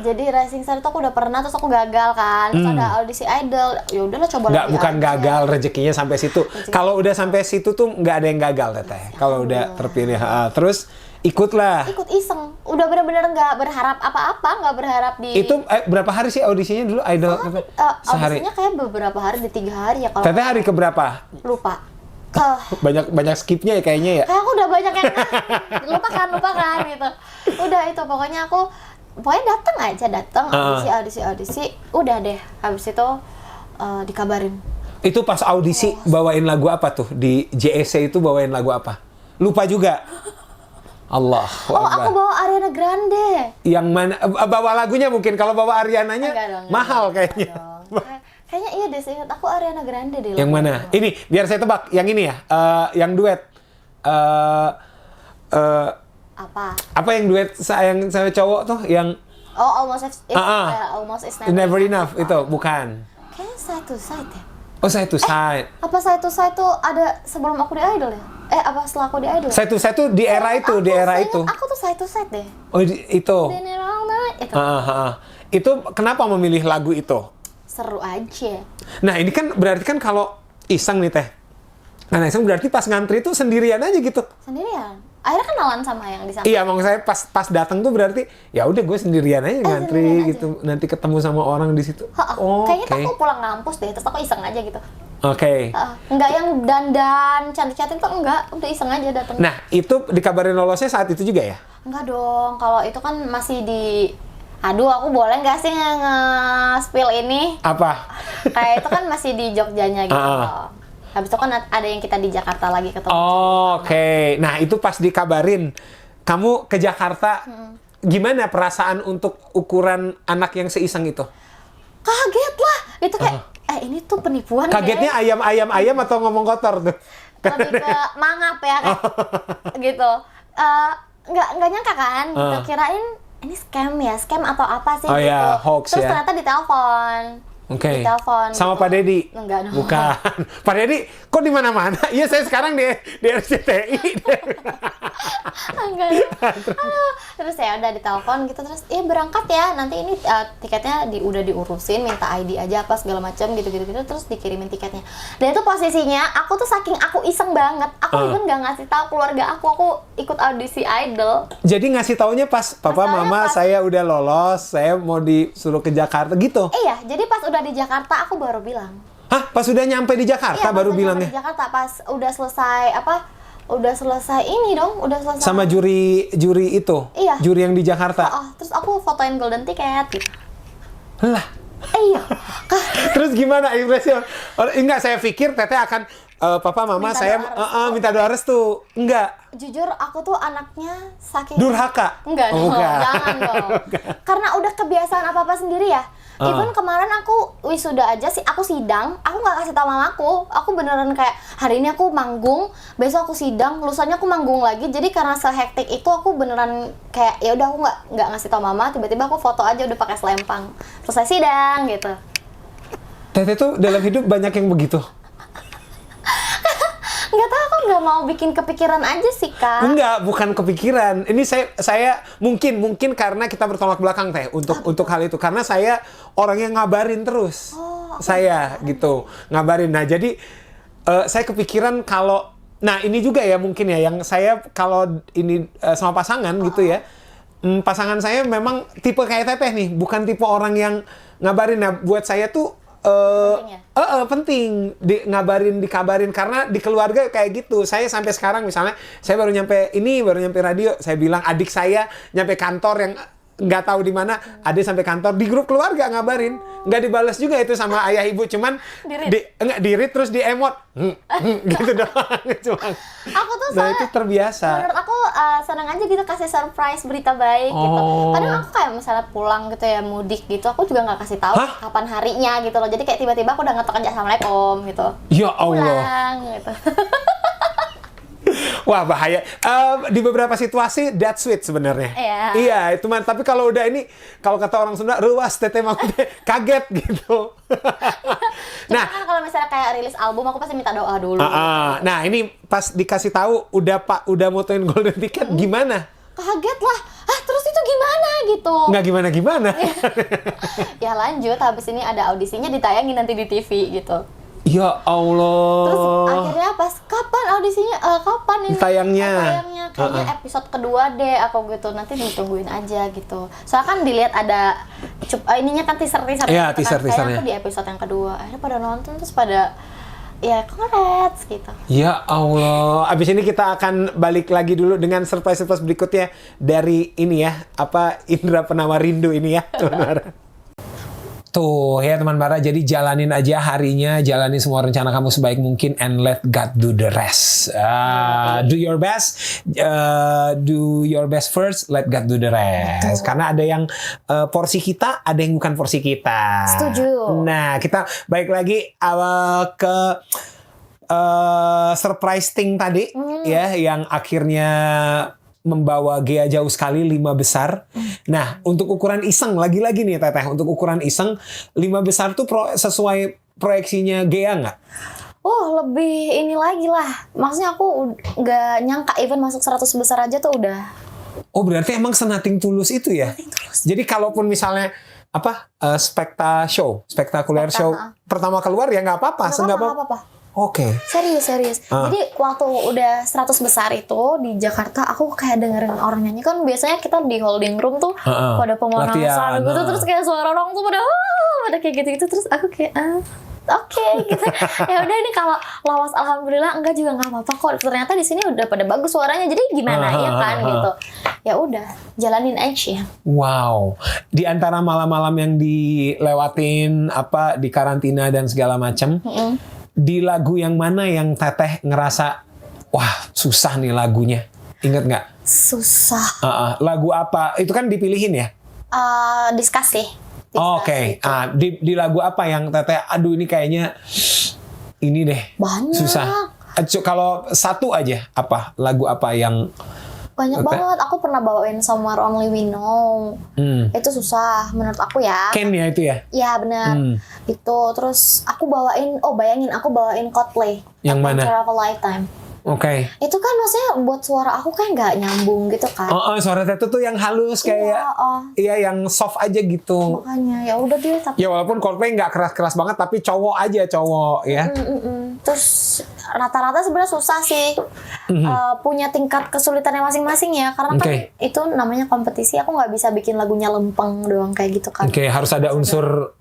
Jadi Rising Star itu aku udah pernah, terus aku gagal kan. Terus ada audisi idol. Ya udahlah, coba Nggak, lagi bukan aja. gagal, rezekinya sampai situ. Kalau udah sampai situ tuh nggak ada yang gagal, Teteh. Kalau udah terpilih. Terus ikutlah. Ikut iseng. Udah bener-bener nggak berharap apa-apa, nggak berharap di... Itu berapa hari sih audisinya dulu idol? Sehari. Audisinya kayak beberapa hari, di 3 hari ya kalau... Teteh hari keberapa? Lupa. Banyak skipnya ya kayaknya ya. Kayak aku udah banyak yang lupakan gitu. Udah itu pokoknya datang audisi, udah deh habis itu dikabarin. Itu pas audisi bawain lagu apa tuh? Di JSC itu bawain lagu apa? Lupa juga. Allah. Aku bawa Ariana Grande. Yang mana? Bawa lagunya mungkin. Kalau bawa Ariananya mahal kayaknya. Kayaknya iya deh, seingat aku Ariana Grande deh. Yang mana? Ini biar saya tebak. Yang ini ya. Yang duet. Apa yang duet yang saya cowok tuh? Yang Almost It's Never Enough itu bukan. Kayaknya Side to Side ya. Oh, Side to Side. Apa Side to Side tuh ada sebelum aku di Idol ya? Apa setelah aku di Idol? Side to Side tuh di era itu, Aku tuh Side to Side deh. Oh, itu. Itu. Itu kenapa memilih lagu itu? Seru aja. Nah, ini kan berarti kan kalau iseng nih Teh. Nah, iseng berarti pas ngantri itu sendirian aja gitu. Sendirian. Akhirnya kenalan sama yang di sana. Iya, maksud saya pas datang tuh berarti ya udah gue sendirian aja ngantri sendirian gitu. Nanti ketemu sama orang di situ. Kayaknya tuh aku pulang ngampus deh, terus aku iseng aja gitu. Oke. Enggak yang dandan cantik-cantik tuh enggak, udah iseng aja datang. Nah, itu dikabarin lolosnya saat itu juga ya? Enggak dong, kalau itu kan masih di... Aduh, aku boleh nggak sih nge-spill ini? Apa? Kayak itu kan masih di Jogjanya gitu. Habis itu kan ada yang kita di Jakarta lagi ketemu. Oke. Nah, itu pas dikabarin kamu ke Jakarta, gimana perasaan untuk ukuran anak yang seiseng itu? Kaget lah. Itu kayak ini tuh penipuan. Kagetnya ayam atau ngomong kotor tuh? Lebih ke mangap ya kayak gitu. Nggak nyangka kan, gitu. Kirain ini scam atau apa sih gitu. Ya, hoax. Terus ya. ternyata ditelepon. Oke. Ditelepon. Sama gitu. Pak Deddy? Enggak dong. Bukan. Pak Deddy kok di mana-mana? Iya, saya sekarang di RCTI. Enggak. Terus ya udah ditelepon gitu, terus berangkat ya. Nanti ini tiketnya udah diurusin, minta ID aja apa segala macam gitu terus dikirimin tiketnya. Dan itu posisinya aku tuh saking aku iseng banget. Aku even nggak ngasih tahu keluarga aku ikut audisi idol. Jadi ngasih taunya pas papa mama saya udah lolos, saya mau disuruh ke Jakarta gitu. Iya, jadi pas udah di Jakarta aku baru bilang. Hah, pas udah nyampe di Jakarta Iya, baru pas bilangnya. Di Jakarta pas udah selesai udah selesai ini dong, udah selesai. Sama juri itu. Iya. Juri yang di Jakarta. Terus aku fotoin golden ticket gitu. Lah. Iya. Terus gimana impresi? Enggak, saya pikir Teteh akan papa mama Minta saya doa minta doa restu. Enggak. Jujur aku tuh anaknya saking Durhaka. Enggak dong, Enggak. jangan dong. Karena udah kebiasaan apa-apa sendiri ya. Even kemarin aku wisuda aja sih, aku sidang, aku nggak kasih tau mamaku. Aku beneran kayak hari ini aku manggung, besok aku sidang, lusanya aku manggung lagi. Jadi karena sehektik itu aku beneran kayak ya udah aku nggak ngasih tau mama. Tiba-tiba aku foto aja udah pakai selempang. Selesai sidang gitu. Teteh tuh dalam hidup banyak yang begitu. Nggak tahu, aku nggak mau bikin kepikiran aja sih Kak. Enggak, bukan kepikiran. Ini saya mungkin karena kita bertolak belakang Teh untuk hal itu. Karena saya orang yang ngabarin terus. Saya gitu, ngabarin. Nah, jadi saya kepikiran kalau ini juga ya mungkin ya yang saya kalau ini sama pasangan gitu ya. Pasangan saya memang tipe kayak Teteh nih, bukan tipe orang yang ngabarin. Nah, buat saya tuh penting dikabarin karena di keluarga kayak gitu. Saya sampai sekarang misalnya saya baru nyampe radio, saya bilang adik saya nyampe kantor yang nggak tahu di mana, adik sampai kantor di grup keluarga ngabarin, nggak dibalas juga itu sama ayah ibu, cuman di-read terus di emot gitu doang. Cuman Aku tuh itu terbiasa. Menurut aku senang aja gitu kasih surprise berita baik gitu. Kadang aku kayak misalnya pulang gitu ya mudik gitu, aku juga nggak kasih tahu kapan harinya gitu loh. Jadi kayak tiba-tiba aku udah ngetok aja assalamualaikum gitu. Ya Allah. Pulang gitu. Wah, bahaya. Di beberapa situasi that sweet sebenarnya. Iya. Iya, itu mah. Tapi kalau udah ini, kalau kata orang Sunda, ruas Teteh mah kaget gitu. Nah, kan kalau misalnya kayak rilis album aku pasti minta doa dulu. Nah, ini pas dikasih tahu udah motoin golden ticket gimana? Kaget lah. Terus itu gimana gitu? Nggak gimana-gimana. Ya lanjut, habis ini ada audisinya ditayangin nanti di TV gitu. Ya Allah. Terus akhirnya pas kapan audisinya? Kapan ini? Tayangnya kayaknya episode kedua deh aku gitu. Nanti ditungguin aja gitu. Soalnya kan dilihat ada ininya kan teaser Iya, gitu teasernya. Kayaknya aku di episode yang kedua. Akhirnya pada nonton terus pada ya congrats gitu. Ya Allah. Abis ini kita akan balik lagi dulu dengan surprise berikutnya dari ini ya, Indra Penawar Rindu ini ya, teman-teman. Tuh ya teman Bara, jadi jalanin aja harinya, jalanin semua rencana kamu sebaik mungkin and let God do the rest. Do your best, do your best first, let God do the rest. Betul. Karena ada yang porsi kita, ada yang bukan porsi kita. Setuju. Nah, kita balik lagi ke surprise thing tadi ya, yang akhirnya membawa Gea jauh sekali 5 besar. Nah, untuk ukuran iseng lagi-lagi nih Teteh, untuk ukuran iseng 5 besar tuh sesuai proyeksinya Gea nggak? Lebih ini lagi lah. Maksudnya aku nggak nyangka even masuk 100 besar aja tuh udah. Berarti emang senating tulus itu ya? Jadi kalaupun misalnya spektakuler show pertama keluar ya nggak apa-apa, nggak apa-apa. Oke. Serius. Jadi waktu udah 100 besar itu di Jakarta, aku kayak dengerin orang nyanyi. Kan biasanya kita di holding room tuh pada pemanasan gitu, terus kayak suara orang tuh pada kayak gitu-gitu, terus aku kayak oke, gitu. Ya udah, ini kalau lawas alhamdulillah, enggak juga nggak apa-apa kok. Ternyata di sini udah pada bagus suaranya, jadi gimana ya kan gitu. Ya udah, jalanin aja. Wow. Di antara malam-malam yang dilewatin di karantina dan segala macam, di lagu yang mana yang Teteh ngerasa wah susah nih lagunya? Ingat nggak? Susah. Lagu apa? Itu kan dipilihin ya? Diskusi. Oke. Di lagu apa yang Teteh aduh ini kayaknya ini deh. Banyak. Susah. Kalau satu aja lagu apa yang banyak banget. Aku pernah bawain Somewhere Only We Know. Itu susah menurut aku ya. Ken ya itu ya? Iya benar. Itu terus aku bawain, bayangin aku bawain Coldplay. Yang mana? Adventure of a Lifetime. Oke. Itu kan maksudnya buat suara aku kan nggak nyambung gitu kan. Suara Teteh tuh yang halus kayak yang soft aja gitu. Makanya ya udah deh. Ya walaupun Coldplay nggak keras-keras banget tapi cowok ya. Terus rata-rata sebenarnya susah sih. Punya tingkat kesulitannya masing-masing ya, karena kan itu namanya kompetisi. Aku nggak bisa bikin lagunya lempeng doang kayak gitu kan. Harus ada unsur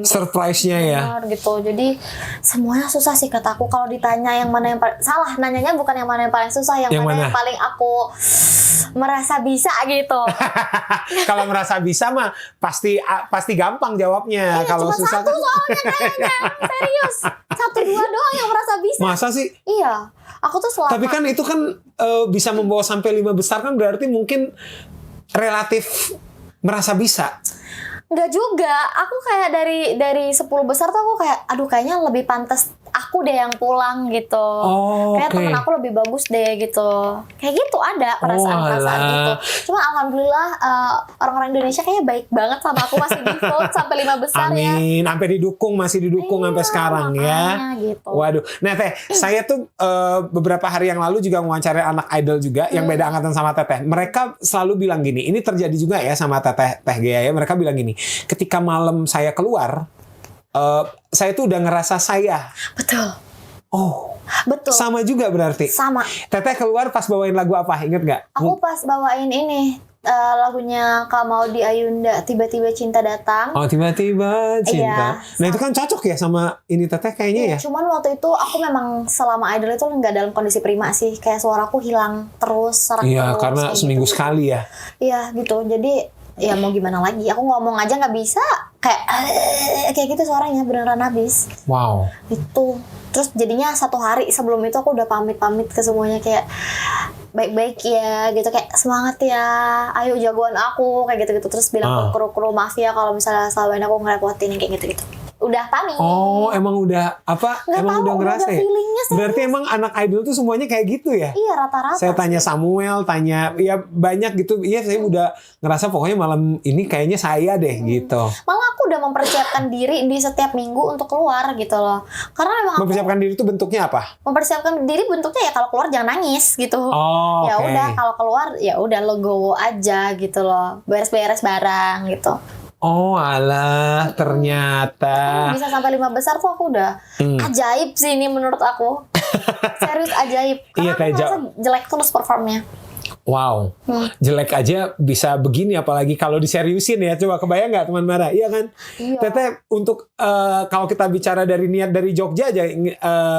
surprise-nya ya. Gitu. Jadi semuanya susah sih kataku. Kalau ditanya yang mana yang salah, nanyanya bukan yang mana yang paling susah, yang mana yang paling aku merasa bisa gitu. Kalau merasa bisa mah pasti gampang jawabnya. Kalau cuma susah satu soalnya kayaknya. Serius. 1-2 doang yang merasa bisa. Masa sih? Iya. Aku tuh selama. Tapi kan itu kan bisa membawa sampai 5 besar kan, berarti mungkin relatif merasa bisa. Enggak juga. Aku kayak dari 10 besar tuh aku kayak aduh kayaknya lebih pantas aku deh yang pulang gitu. Kayak temen aku lebih bagus deh gitu. Kayak gitu ada perasaan-perasaan gitu. Cuma alhamdulillah orang-orang Indonesia kayaknya baik banget sama aku, masih di vote sampai 5 besar. Amin. Ya. Sampai masih didukung sampai sekarang ya. Gitu. Waduh. Nah Teh, saya tuh beberapa hari yang lalu juga mewawancarai anak idol juga yang beda angkatan sama Teteh. Mereka selalu bilang gini, ini terjadi juga ya sama Teh Gea ya. Mereka bilang gini, ketika malam saya keluar, saya tuh udah ngerasa saya. Betul. Oh. Betul. Sama juga berarti. Sama. Teteh keluar pas bawain lagu apa? Ingat nggak? Aku pas bawain ini lagunya Kak Maudy Ayunda, Tiba-tiba Cinta Datang. Oh, Tiba-tiba Cinta. Iya. Nah itu kan cocok ya sama ini Teteh kayaknya ya. Cuman waktu itu aku memang selama idol itu nggak dalam kondisi prima sih. Kayak suaraku hilang terus, serak Iya, terus. karena seminggu gitu. sekali ya. Iya gitu. Jadi ya mau gimana lagi? Aku ngomong aja nggak bisa. Kayak gitu suaranya beneran habis. Wow. Itu. Terus jadinya 1 hari sebelum itu aku udah pamit ke semuanya kayak baik-baik ya gitu, kayak semangat ya, ayo jagoan aku kayak gitu-gitu, terus bilang ke kru maaf ya kalau misalnya selama ini aku ngerepotin kayak gitu-gitu. Udah pamit. Oh, emang udah apa? Nggak emang tahu, udah ngerasa ya? Berarti emang anak idol tuh semuanya kayak gitu ya? Iya, rata-rata. Saya tanya Samuel, tanya ya banyak gitu. Iya, saya udah ngerasa pokoknya malam ini kayaknya saya deh gitu. Malah aku udah mempersiapkan diri di setiap minggu untuk keluar gitu loh. Karena memang mempersiapkan diri itu bentuknya apa? Mempersiapkan diri bentuknya ya kalau keluar jangan nangis gitu. Oh, ya udah kalau keluar ya udah legowo aja gitu loh. Beres-beres barang gitu. Oh alah, ternyata. Bisa sampai 5 besar tuh aku udah ajaib sih ini menurut aku. Serius ajaib. Karena aku ngerasa jelek terus performnya. Wow, jelek aja bisa begini, apalagi kalau diseriusin ya. Coba kebayang nggak teman Mara? Iya kan? Iya. Teteh untuk kalau kita bicara dari niat dari Jogja aja,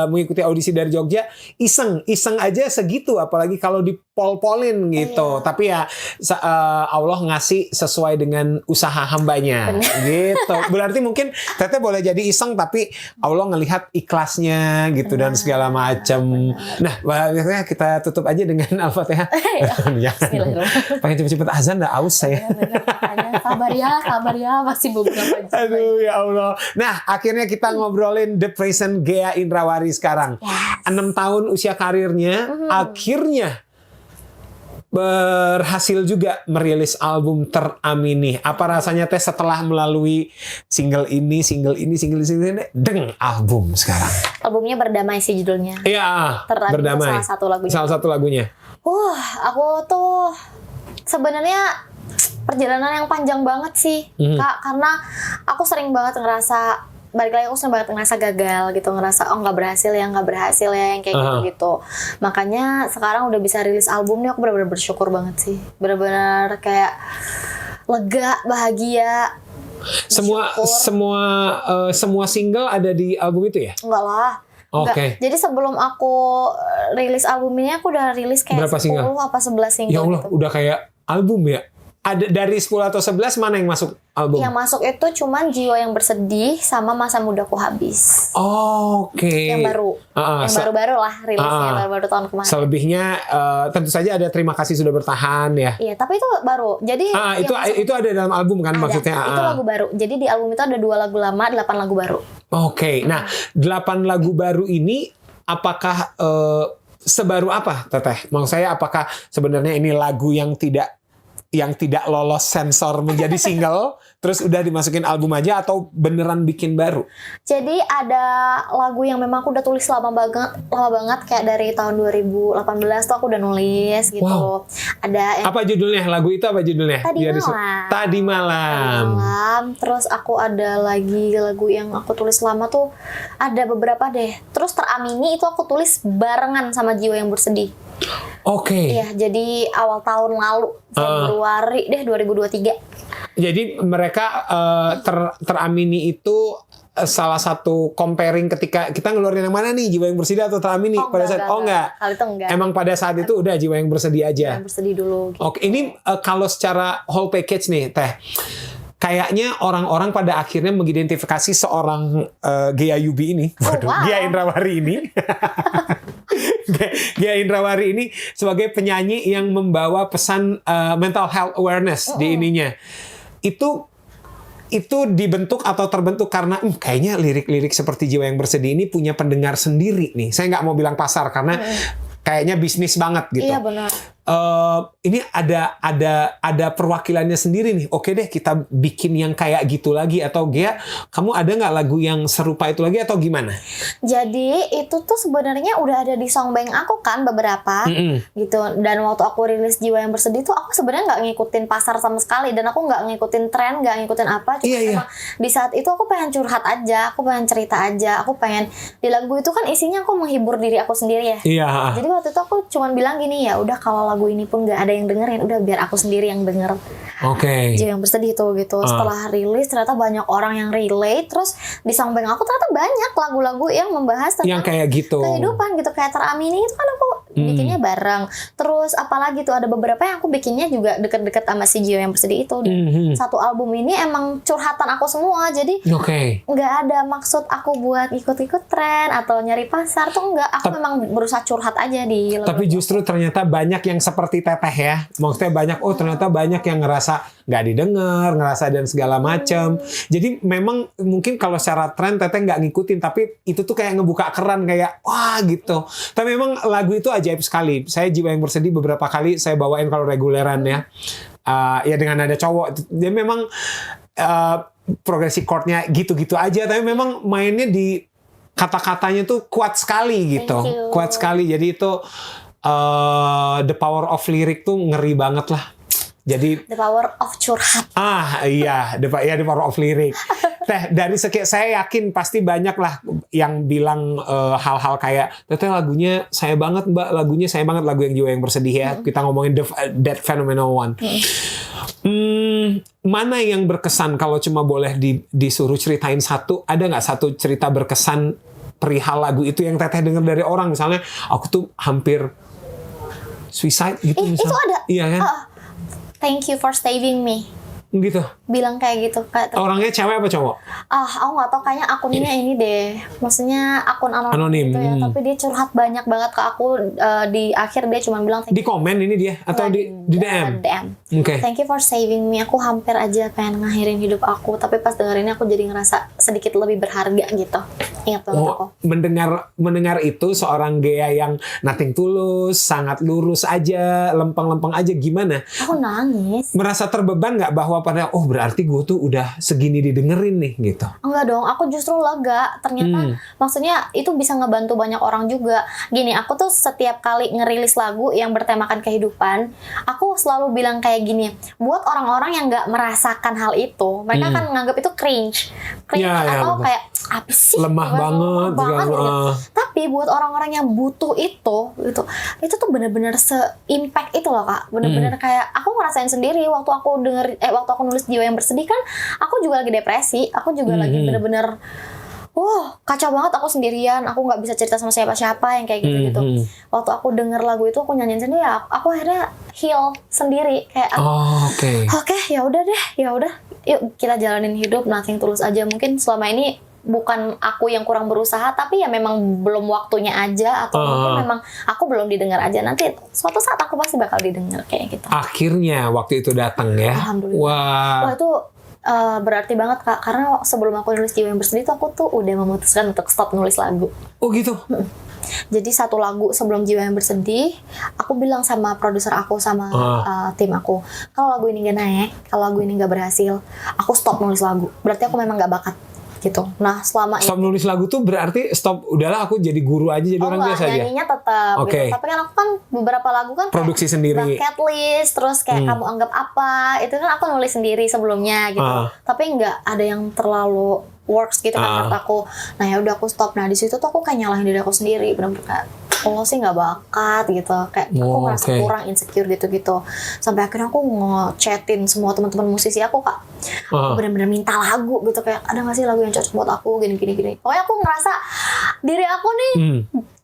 mengikuti audisi dari Jogja, iseng aja segitu, apalagi kalau dipol-polin gitu. Iya. Tapi ya Allah ngasih sesuai dengan usaha hambanya. Bener. Gitu. Berarti mungkin Teteh boleh jadi iseng, tapi Allah ngelihat ikhlasnya gitu. Bener. Dan segala macam. Nah, kita tutup aja dengan Al-Fatihah. Pengen cepet-cepet azan, dah aus saya. Sabar ya, masih beberapa jam. Aduh ya Allah. Nah, akhirnya kita ngobrolin The Present Gea Indrawari sekarang. 6 tahun usia karirnya, akhirnya berhasil juga merilis album Teramini. Apa rasanya Teh setelah melalui single ini, deng album sekarang? Albumnya Berdamai sih judulnya. Iya, Berdamai. Salah satu lagunya. Aku tuh sebenarnya perjalanan yang panjang banget sih, Kak, karena aku sering banget ngerasa, balik lagi aku sering banget ngerasa gagal gitu, ngerasa nggak berhasil ya yang kayak gitu. Makanya sekarang udah bisa rilis album nih, aku benar-benar bersyukur banget sih, benar-benar kayak lega, bahagia. Semua single ada di album itu ya? Enggak lah. Oke. Jadi sebelum aku rilis album ini, aku udah rilis kayak berapa 10 single? apa 11 single. Ya Allah, gitu. udah kayak album ya? Ada dari 10 atau 11 mana yang masuk album? Yang masuk itu cuman Jiwa Yang Bersedih sama Masa Mudaku Habis. Oke. Yang baru. Yang baru-baru lah rilisnya, baru-baru tahun kemarin. Selebihnya tentu saja ada Terima Kasih Sudah Bertahan ya. Iya, tapi itu baru. Jadi itu ada dalam album kan maksudnya? Itu lagu baru. Jadi di album itu ada 2 lagu lama, 8 lagu baru. Oke. Nah, 8 lagu baru ini apakah sebaru apa, Teteh? Maksud saya apakah sebenarnya ini lagu yang tidak lolos sensor menjadi single terus udah dimasukin album aja, atau beneran bikin baru? Jadi ada lagu yang memang aku udah tulis lama banget kayak dari tahun 2018 tuh aku udah nulis gitu. Wow. Ada yang apa judulnya? Lagu itu apa judulnya? Tadi Malam. Terus aku ada lagi lagu yang aku tulis lama tuh ada beberapa deh. Terus Teramini itu aku tulis barengan sama Jiwa Yang Bersedih. Oke. Iya, jadi awal tahun lalu Februari 2023. Jadi mereka teramini itu salah satu comparing ketika kita ngeluarin yang mana nih, Jiwa yang Bersedih atau teramini pada saat enggak. Kali itu enggak. Emang pada saat itu udah Jiwa yang Bersedih aja. Jiwa yang Bersedih dulu. Gitu. Oke, ini kalau secara whole package nih Teh, kayaknya orang-orang pada akhirnya mengidentifikasi seorang Ghea Yubi ini, Ghea Indrawari ini, Ghea Indrawari ini sebagai penyanyi yang membawa pesan mental health awareness di ininya. Itu dibentuk atau terbentuk karena kayaknya lirik-lirik seperti Jiwa yang Bersedih ini punya pendengar sendiri nih. Saya nggak mau bilang pasar karena kayaknya bisnis banget gitu. Iya benar. Ini ada perwakilannya sendiri nih. Oke deh, kita bikin yang kayak gitu lagi. Atau Ghea, kamu ada nggak lagu yang serupa itu lagi atau gimana? Jadi itu tuh sebenarnya udah ada di songbank aku kan beberapa gitu. Dan waktu aku rilis Jiwa yang Bersedih tuh aku sebenarnya nggak ngikutin pasar sama sekali, dan aku nggak ngikutin tren, nggak ngikutin apa. Cuma emang di saat itu aku pengen curhat aja, aku pengen cerita aja, aku pengen di lagu itu kan isinya aku menghibur diri aku sendiri ya. Iya. Jadi waktu itu aku cuman bilang gini, ya udah kalau lagu ini pun nggak ada yang dengerin, udah biar aku sendiri yang denger. Oke. Jiwa yang Bersedih tuh gitu. Setelah rilis ternyata banyak orang yang relate, terus di songbank aku ternyata banyak lagu-lagu yang membahas tentang yang kayak gitu kehidupan gitu, kayak Teramini itu kan aku bikinnya bareng. Terus apalagi tuh ada beberapa yang aku bikinnya juga deket-deket sama si Jiwa yang Bersedih itu. Satu album ini emang curhatan aku semua, jadi nggak ada maksud aku buat ikut-ikut tren atau nyari pasar tuh enggak. Aku memang berusaha curhat aja di lagu. Tapi justru ternyata banyak yang seperti Teteh ya, maksudnya banyak ternyata banyak yang ngerasa nggak didengar, ngerasa dan segala macam. Jadi memang mungkin kalau secara tren Teteh nggak ngikutin, tapi itu tuh kayak ngebuka keran kayak wah gitu. Tapi memang lagu itu ajaib sekali. Saya Jiwa yang Bersedih beberapa kali saya bawain kalau reguleran ya. Ya dengan ada cowok. Dia memang progresi chordnya gitu-gitu aja, tapi memang mainnya di kata-katanya tuh kuat sekali gitu. Kuat sekali. Jadi itu the power of lyric tuh ngeri banget lah. Jadi the power of curhat. Iya, the power of lyric. Teh, dari sekian saya yakin pasti banyak lah yang bilang hal-hal kayak Teteh lagunya saya banget Mbak, lagunya saya banget, lagu yang Jiwa yang Bersedih ya. Kita ngomongin That Phenomenal One. Mana yang berkesan kalau cuma boleh disuruh ceritain satu? Ada nggak satu cerita berkesan perihal lagu itu yang Teteh dengar dari orang, misalnya aku tuh hampir suicide gitu misalnya. Itu ada. Iya kan? Thank you for saving me. Gitu. Bilang kayak gitu. Orangnya cewek apa cowok? Aku nggak tahu, kayaknya akunnya ini deh. Maksudnya akun anonim gitu ya. Tapi dia curhat banyak banget ke aku. Di akhir dia cuma bilang di komen ini dia atau di DM? DM. Okay. Thank you for saving me. Aku hampir aja pengen ngakhirin hidup aku, tapi pas dengerinnya aku jadi ngerasa sedikit lebih berharga gitu. Ingat banget aku. Mendengar itu seorang Ghea yang nothing tulus, sangat lurus aja, lempeng-lempeng aja, gimana? Aku nangis. Merasa terbeban nggak bahwa pada berarti gue tuh udah segini didengerin nih gitu? Enggak dong, aku justru lega. Ternyata maksudnya itu bisa ngebantu banyak orang juga. Gini, aku tuh setiap kali ngerilis lagu yang bertemakan kehidupan, aku selalu bilang kayak gini, buat orang-orang yang nggak merasakan hal itu, mereka kan menganggap itu cringe atau kayak apa sih? Lemah banget gitu. Tapi buat orang-orang yang butuh itu tuh benar-benar se-impact itu loh Kak. Benar-benar kayak aku ngerasain sendiri waktu aku nulis Jiwa yang Bersedih kan, aku juga lagi depresi, aku juga lagi bener-bener kacau banget, aku sendirian, aku nggak bisa cerita sama siapa-siapa yang kayak gitu-gitu. Waktu aku denger lagu itu, aku nyanyiin sendiri, aku akhirnya heal sendiri kayak oke, ya udah deh, yuk kita jalanin hidup, nothing tulus aja. Mungkin selama ini bukan aku yang kurang berusaha, tapi ya memang belum waktunya aja, atau mungkin memang aku belum didengar aja. Nanti suatu saat aku pasti bakal didengar kayak gitu. Akhirnya waktu itu datang ya. Alhamdulillah. Wah itu berarti banget Kak, karena sebelum aku nulis Jiwa yang Bersedih tuh aku tuh udah memutuskan untuk stop nulis lagu. Oh gitu. Jadi satu lagu sebelum Jiwa yang Bersedih, aku bilang sama produser aku sama tim aku, kalau lagu ini gak naik, kalau lagu ini gak berhasil, aku stop nulis lagu. Berarti aku memang gak bakat. Gitu. Nah, selama stop nulis lagu tuh berarti stop, udahlah aku jadi guru aja, jadi orang biasa aja. Nyanyinya tetap gitu. Tapi kan aku kan beberapa lagu kan produksi sendiri. Bucket List, terus kayak Kamu Anggap Apa, itu kan aku nulis sendiri sebelumnya gitu. Tapi nggak ada yang terlalu works gitu kan menurut aku. Nah, ya udah aku stop. Nah, di situ tuh aku kayak nyalahin diri aku sendiri, benar-benar kayak lo sih nggak bakat gitu, kayak aku merasa kurang insecure gitu. Sampai akhirnya aku nge-chatin semua teman-teman musisi aku, Kak. Aku benar-benar minta lagu gitu, kayak ada nggak sih lagu yang cocok buat aku gini. Pokoknya aku ngerasa diri aku nih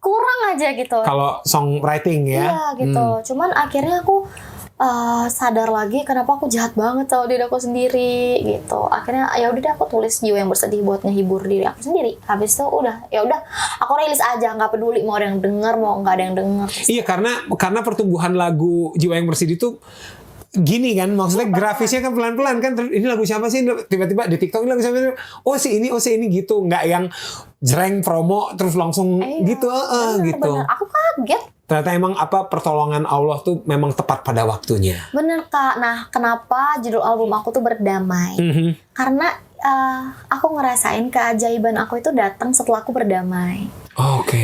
kurang aja gitu. Kalau songwriting ya. Iya gitu. Cuman akhirnya aku sadar lagi kenapa aku jahat banget sama diri aku sendiri gitu. Akhirnya ya udah deh, aku tulis Jiwa yang Bersedih buat ngehibur diri aku sendiri. Habis itu ya udah aku rilis aja, nggak peduli mau ada yang denger mau nggak ada yang denger. Iya, karena pertumbuhan lagu Jiwa yang Bersedih itu gini kan, maksudnya grafisnya kan pelan-pelan kan. Ini lagu siapa sih, tiba-tiba di TikTok ini lagu siapa, oh si ini gitu, nggak yang jreng promo terus langsung gitu. Bener. Aku kaget. Ternyata emang pertolongan Allah tuh memang tepat pada waktunya. Bener, Kak. Nah, kenapa judul album aku tuh Berdamai? Karena aku ngerasain keajaiban aku itu datang setelah aku berdamai.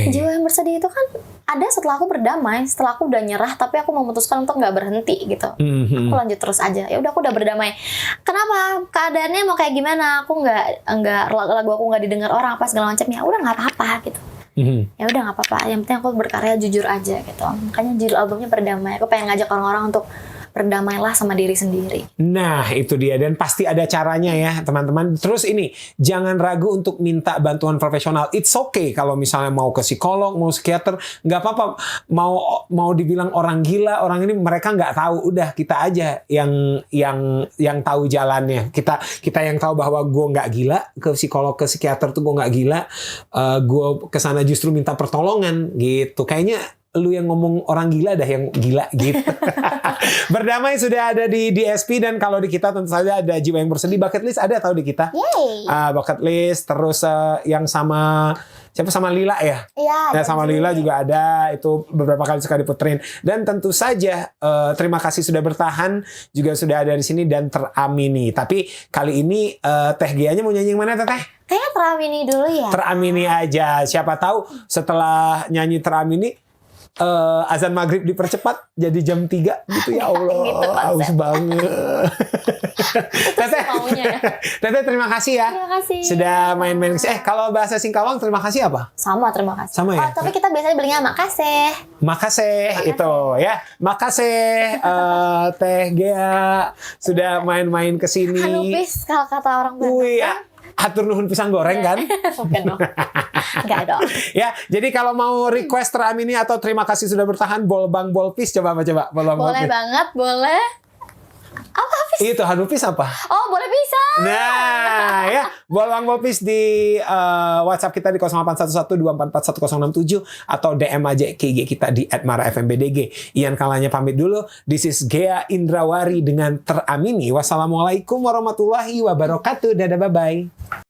Jiwa yang Bersedih itu kan ada setelah aku berdamai, setelah aku udah nyerah, tapi aku memutuskan untuk nggak berhenti gitu. Aku lanjut terus aja. Ya udah, aku udah berdamai. Kenapa? Keadaannya mau kayak gimana? Aku nggak lagu aku nggak didengar orang apa segala macam. Ya udah, nggak apa-apa gitu. Ya udah, nggak apa-apa. Yang penting aku berkarya jujur aja gitu. Makanya judul albumnya Berdamai. Aku pengen ngajak orang-orang untuk berdamailah sama diri sendiri. Nah, itu dia. Dan pasti ada caranya ya, teman-teman. Terus ini, jangan ragu untuk minta bantuan profesional. It's okay kalau misalnya mau ke psikolog, mau psikiater, nggak apa-apa. Mau dibilang orang gila, orang ini mereka nggak tahu. Udah, kita aja yang tahu jalannya. Kita yang tahu bahwa gue nggak gila, ke psikolog, ke psikiater tuh gue nggak gila. Gue kesana justru minta pertolongan gitu. Kayaknya lu yang ngomong orang gila dah yang gila gitu. Berdamai sudah ada di DSP, dan kalau di kita tentu saja ada Jiwa yang Bersedih. Bucket List ada tahu di kita. Bucket List, terus yang sama Lila ya? Iya. Sama Lila juga ada, itu beberapa kali suka diputerin. Dan tentu saja terima kasih sudah bertahan, juga sudah ada di sini dan Teramini. Tapi kali ini Teh Gia-nya mau nyanyi yang mana, Teh? Kayaknya Teramini dulu ya. Teramini aja. Siapa tahu setelah nyanyi Teramini azan maghrib dipercepat jadi jam 3 gitu. Ya Allah, haus banget. Teteh terima kasih ya. Terima kasih. Sudah main-main. Kalau bahasa Singkawang terima kasih apa? Sama, terima kasih. Sama ya? Tapi kita biasanya bilangnya makasih. Makasih itu ya. Makasih Teh Gia sudah main-main ke sini. Hanupis kalau kata orang Batak. Wih, hatur nuhun pisang goreng kan? Bukan dong. Enggak dong. Ya, jadi kalau mau request Teramini atau terima kasih sudah bertahan, Bolbang Bolpis, coba. Boleh banget, boleh. Apa Hafiz? Itu Hanupis apa? Oh, boleh bisa. Nah, ya, Bolbang Bolpis di WhatsApp kita di 081124411067 atau DM aja ke IG kita di @marafmbdg. Ian Kalanya pamit dulu. This is Ghea Indrawari dengan Teramini. Wassalamualaikum warahmatullahi wabarakatuh. Dadah, bye-bye.